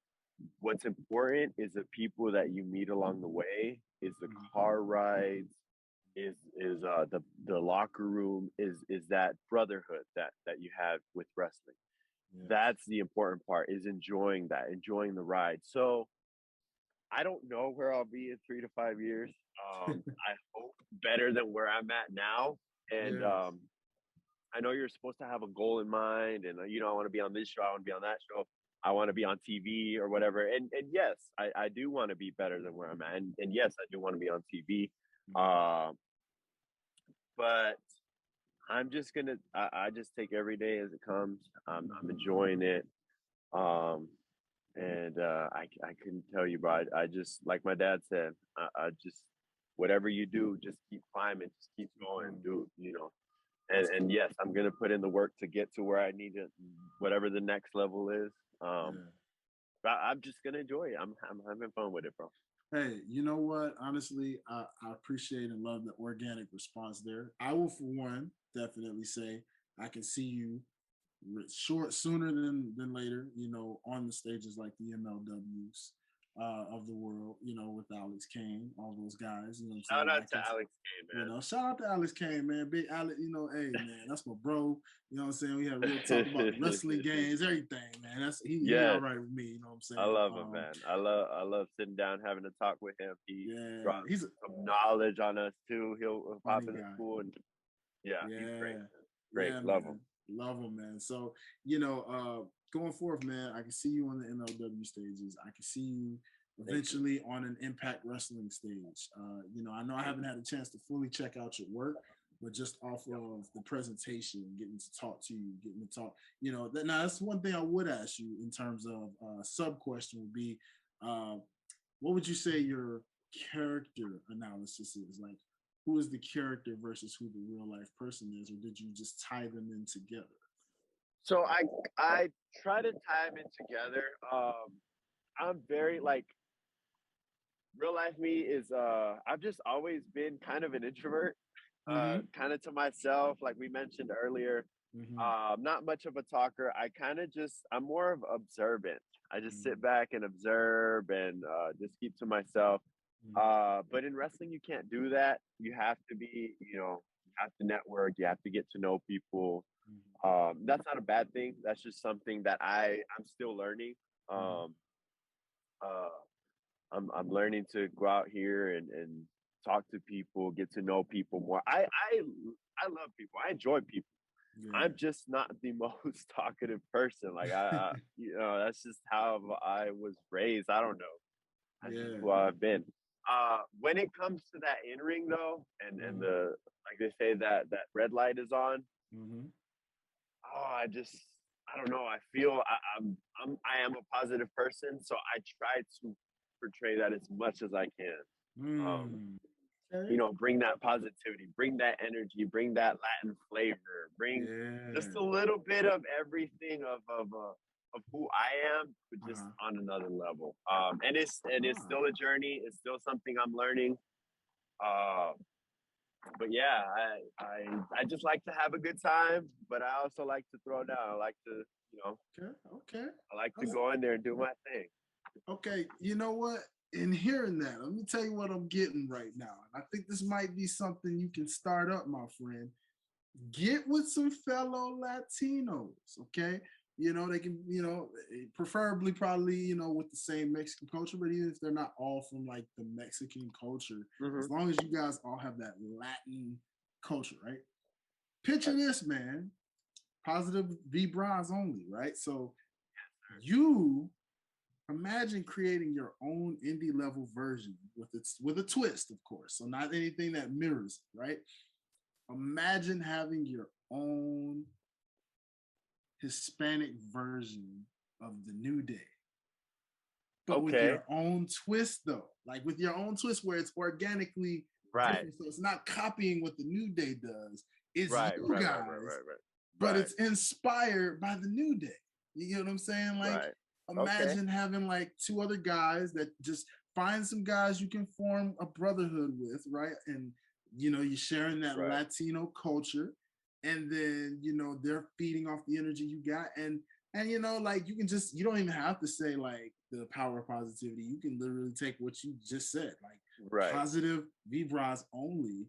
what's important is the people that you meet along the way, is the car rides, is the locker room, is that brotherhood that you have with wrestling." That's the important part, is enjoying the ride. So I don't know where I'll be in 3 to 5 years. I hope better than where I'm at now. And I know you're supposed to have a goal in mind, and I want to be on this show, I want to be on that show, I want to be on TV or whatever. And yes, I do want to be better than where I'm at. And yes, I do want to be on TV. But I'm just gonna. I just take every day as it comes. I'm enjoying it, and I couldn't tell you, bro. I just, like my dad said, I just, whatever you do, just keep climbing, just keep going, do and yes, I'm gonna put in the work to get to where I need to, whatever the next level is. But I'm just gonna enjoy it. I'm having fun with it, bro. Hey, you know what? Honestly, I appreciate and love the organic response there. I will, for one, definitely say I can see you short sooner than later. You know, on the stages like the MLWs of the world. You know, with Alex Kane, all those guys. You know, what I'm Shout saying? out to Alex Kane, You man. know, shout out to Alex Kane, man. Big Alex, you know, hey man, that's my bro. You know what I'm saying? We had real talk about the wrestling games, everything, man. That's he all right with me, you know what I'm saying? I love him, man. I love sitting down having a talk with him. He drops he's some knowledge on us too. He'll pop in the school and he's great. Great. Yeah, love man. him. Love him, man. So, you know, going forth, man, I can see you on the MLW stages. I can see you eventually on an Impact Wrestling stage. You know, I know I haven't had a chance to fully check out your work, but just off of the presentation, getting to talk to you, getting to talk, you know, now that's one thing I would ask you in terms of sub question would be, what would you say your character analysis is? Like, who is the character versus who the real life person is, or did you just tie them in together? So I try to tie them in together. I'm very like real life me is I've just always been kind of an introvert, kind of to myself, like we mentioned earlier. Not much of a talker. I'm more of observant. I just sit back and observe and just keep to myself. But in wrestling, you can't do that. You have to be, you have to network. You have to get to know people. That's not a bad thing. That's just something that I'm still learning. I'm learning to go out here and talk to people, get to know people more. I love people. I enjoy people. I'm just not the most talkative person. Like that's just how I was raised. I don't know. That's just who I've been. When it comes to that in ring though, and the like they say that red light is on. I don't know. I feel I am a positive person, so I try to portray that as much as I can. Bring that positivity, bring that energy, bring that Latin flavor, bring just a little bit of everything of who I am, but just on another level. And it's still a journey. It's still something I'm learning. But yeah, I just like to have a good time, but I also like to throw down. I like to, Okay. I like to go in there and do my thing. Okay, you know what? In hearing that, let me tell you what I'm getting right now. And I think this might be something you can start up, my friend. Get with some fellow Latinos, okay? They can, preferably probably, with the same Mexican culture, but even if they're not all from like the Mexican culture, as long as you guys all have that Latin culture, right? Picture this, man. Positive vibras only, right? So you imagine creating your own indie level version with a twist, of course. So not anything that mirrors, right? Imagine having your own Hispanic version of the New Day. But with your own twist, though. Like with your own twist where it's organically different. So it's not copying what the New Day does. It's you guys. But it's inspired by the New Day. You get what I'm saying? Like imagine having like two other guys that just find some guys you can form a brotherhood with, right? And you're sharing that Latino culture, and then they're feeding off the energy you got, and like you don't even have to say like the power of positivity. You can literally take what you just said, like positive vibras only,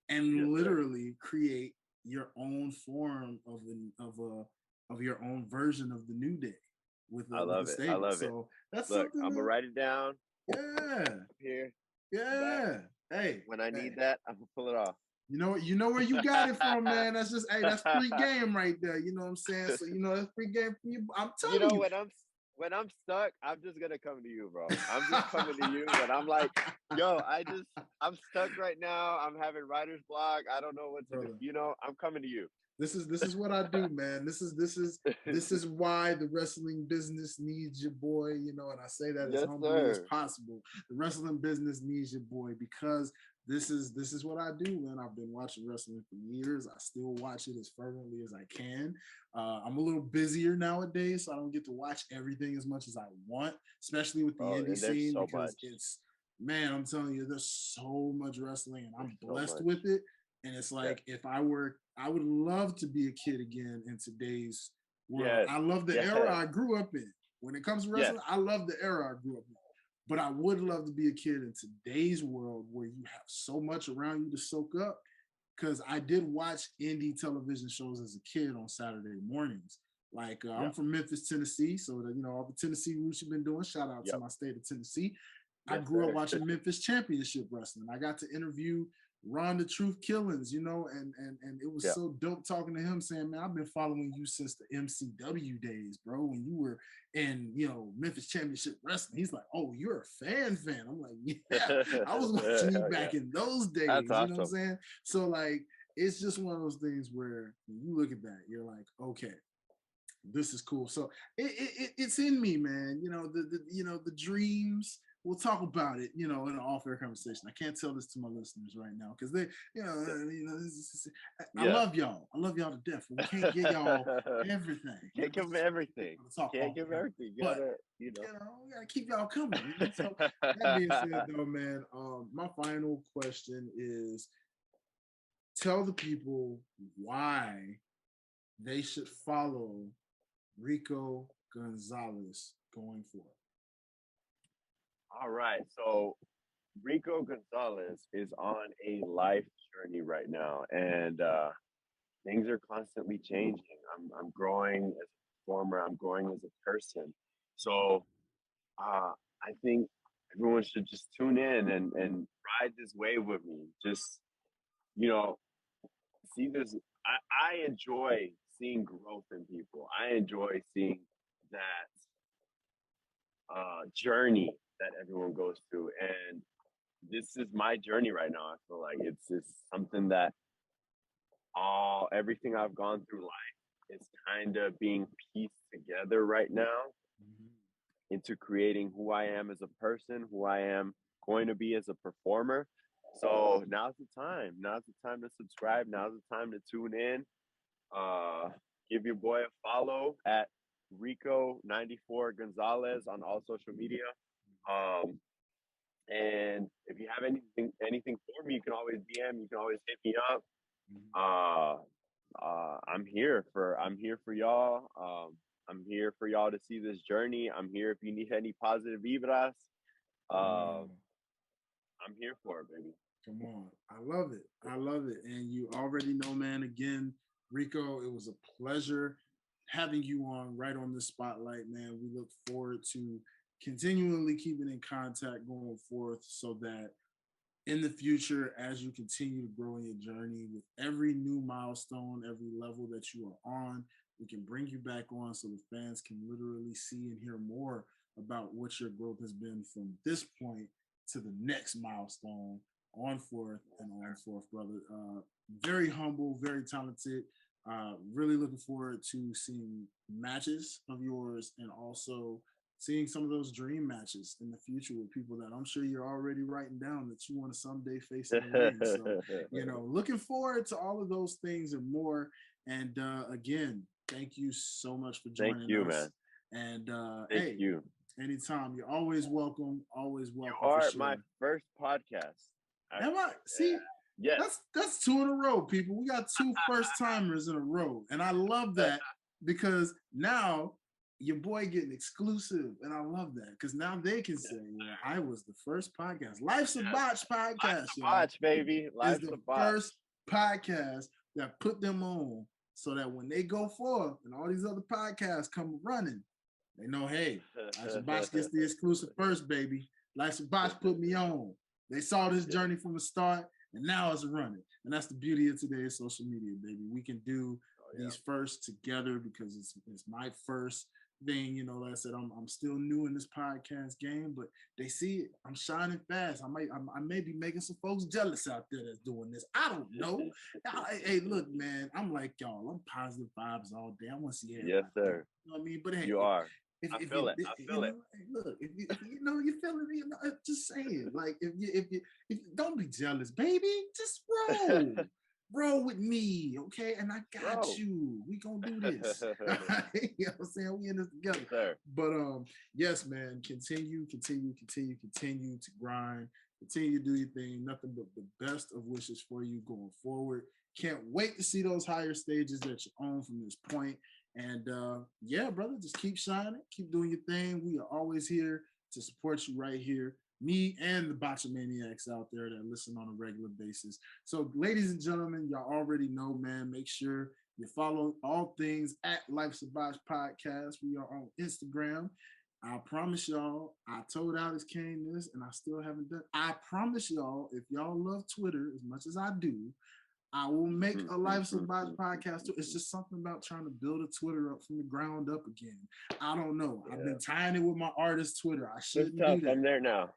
and literally create your own form of your own version of the New Day. I love it. I love it. That's Look, I'm gonna write it down. Yeah. Here. Yeah. Hey. When I need that, I'm gonna pull it off. You know where you got it from, man. That's just that's free game right there. You know what I'm saying? So that's free game from you. I'm telling you. When I'm stuck, I'm just gonna come to you, bro. I'm just coming to you, but I'm like, yo, I'm stuck right now. I'm having writer's block. I don't know what to do. I'm coming to you. This is what I do, man. This is why the wrestling business needs your boy, and I say that as humbly as possible. The wrestling business needs your boy because this is what I do, man. I've been watching wrestling for years. I still watch it as fervently as I can. I'm a little busier nowadays, so I don't get to watch everything as much as I want, especially with the Bro, indie and there's scene, so because much. it's, man, I'm telling you, there's so much wrestling, and I'm So blessed much. with it. And it's Yes. like, if I were, I would love to be a kid again in today's world. Yes. I love the era I grew up in. When it comes to Yes. wrestling, I love the era I grew up in. But I would love to be a kid in today's world where you have so much around you to soak up. Because I did watch indie television shows as a kid on Saturday mornings. Like I'm from Memphis, Tennessee, so that, you know, all the Tennessee roots you've been doing. Shout out to my state of Tennessee. I grew up watching Memphis Championship Wrestling. I got to interview Ron the Truth Killings, you know, and it was so dope talking to him, saying, man, I've been following you since the MCW days, bro, when you were in, you know, Memphis Championship Wrestling. He's like, oh, you're a fan. I'm like, yeah, I was watching you back in those days. That's awesome. You know what I'm saying? So like, it's just one of those things where when you look at that, you're like, okay, this is cool. So it's in me, man. You know, the dreams. We'll talk about it, you know, in an off-air conversation. I can't tell this to my listeners right now because they, I love y'all. I love y'all to death. But we can't give y'all everything. Can't give them everything. Can't give everything. You gotta, you know, we gotta keep y'all coming. You know? So that being said, though, man, my final question is: tell the people why they should follow Rico Gonzalez going forward. All right. So Rico Gonzalez is on a life journey right now, and things are constantly changing. I'm growing as a performer. I'm growing as a person. So I think everyone should just tune in and ride this wave with me. Just, you know, see this. I enjoy seeing growth in people. I enjoy seeing that journey that everyone goes through, and this is my journey right now. I feel like it's something that everything I've gone through life is kind of being pieced together right now into creating who I am as a person, who I am going to be as a performer. So now's the time. Now's the time to subscribe. Now's the time to tune in. Give your boy a follow at Rico94 Gonzalez on all social media. And if you have anything for me, you can always DM. You can always hit me up. I'm here for y'all. I'm here for y'all to see this journey. I'm here if you need any positive vibras. I'm here for it, baby. Come on. I love it. I love it. And you already know, man, again, Rico, it was a pleasure having you on right on the spotlight, man. We look forward to continually keeping in contact going forth so that in the future, as you continue to grow in your journey, with every new milestone, every level that you are on, we can bring you back on so the fans can literally see and hear more about what your growth has been from this point to the next milestone, on forth, brother. Very humble, very talented. Really looking forward to seeing matches of yours and also seeing some of those dream matches in the future with people that I'm sure you're already writing down that you want to someday face in the ring. So, you know, looking forward to all of those things and more. And again, thank you so much for joining us. Thank you, man. And thank you. Anytime, you're always welcome. Always welcome. You are my first podcast. Am I? See, yes. That's 2 in a row, people. We got 2 first timers in a row, and I love that because now your boy getting exclusive, and I love that because now they can say, "Well, I was the first podcast." Life's a Botch podcast, Life's a Botch, baby. Life's is the a Botch. first podcast that put them on, so that when they go forth and all these other podcasts come running, they know, hey, Life's a Botch gets the exclusive first, baby. Life's a Botch put me on. They saw this journey from the start, and now it's running. And that's the beauty of today's social media, baby. We can do these first together because it's my first thing. You know, like I said, I'm still new in this podcast game, but they see it. I'm shining fast. I may be making some folks jealous out there that's doing this. I don't know. Hey, look, man, I'm like y'all. I'm positive vibes all day. I want to see everybody. Yes, sir. You know what I mean? But hey, you are. I feel it. Hey, look, if you know, you feeling, you know, just saying, like, if you don't be jealous, baby, just roll with me, okay? And I got you. We gonna do this. You know what I'm saying? We in this together. Sir. But yes, man, continue to grind, continue to do your thing. Nothing but the best of wishes for you going forward. Can't wait to see those higher stages that you're on from this point. And yeah, brother, just keep shining, keep doing your thing. We are always here to support you right here. Me and the Botchamaniacs out there that listen on a regular basis. So, ladies and gentlemen, y'all already know, man. Make sure you follow all things at Life's a Botch Podcast. We are on Instagram. I promise y'all, I told Alex Kane this, and I still haven't done. I promise y'all, if y'all love Twitter as much as I do, I will make a Life's a Botch podcast too. It's just something about trying to build a Twitter up from the ground up again. I don't know. I've been tying it with my artist Twitter. I shouldn't do that. I'm there now.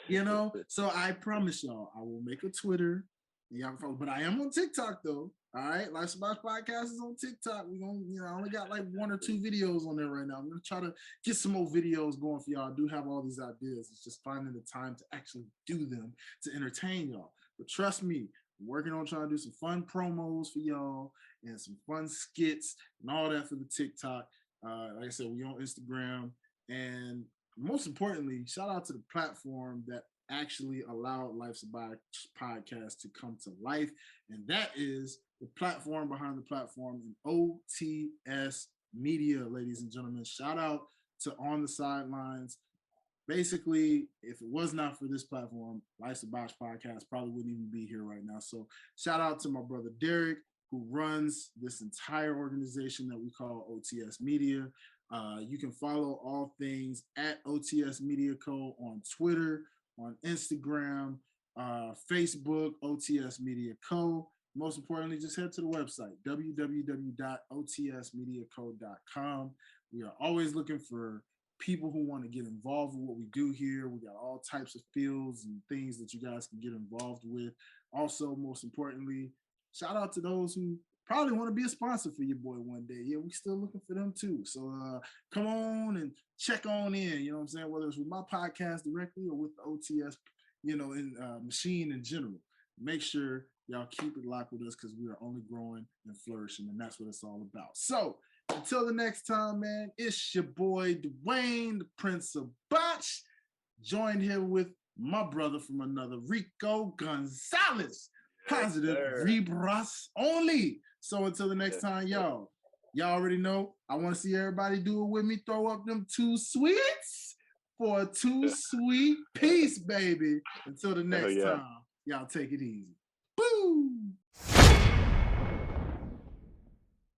You know, so I promise y'all, I will make a Twitter. Y'all can follow, but I am on TikTok though. All right, Life's a Botch Podcast is on TikTok. We gonna, you know, I only got like 1 or 2 videos on there right now. I'm gonna try to get some more videos going for y'all. I do have all these ideas. It's just finding the time to actually do them to entertain y'all. But trust me, I'm working on trying to do some fun promos for y'all and some fun skits and all that for the TikTok. Like I said, we on Instagram, and most importantly, shout out to the platform that actually allowed Life's a Botch podcast to come to life, and that is the platform behind the platform in OTS Media, ladies and gentlemen. Shout out to On the Sidelines. Basically, if it was not for this platform, Life's a Botch podcast probably wouldn't even be here right now. So shout out to my brother Derek, who runs this entire organization that we call OTS Media. You can follow all things at OTS Media Co. on Twitter, on Instagram, Facebook, OTS Media Co. Most importantly, just head to the website, www.otsmediaco.com. We are always looking for people who want to get involved with what we do here. We got all types of fields and things that you guys can get involved with. Also, most importantly, shout out to those who probably want to be a sponsor for your boy one day. Yeah, we're still looking for them too. So come on and check on in, you know what I'm saying? Whether it's with my podcast directly or with the OTS, you know, in machine in general. Make sure y'all keep it locked with us because we are only growing and flourishing, and that's what it's all about. So until the next time, man, it's your boy Dwayne, the Prince of Botch, joined here with my brother from another, Rico Gonzalez. Positive vibras only. So until the next time, y'all already know. I want to see everybody do it with me. Throw up them 2 sweets for a 2 sweet peace, baby. Until the next time, y'all take it easy. Boom.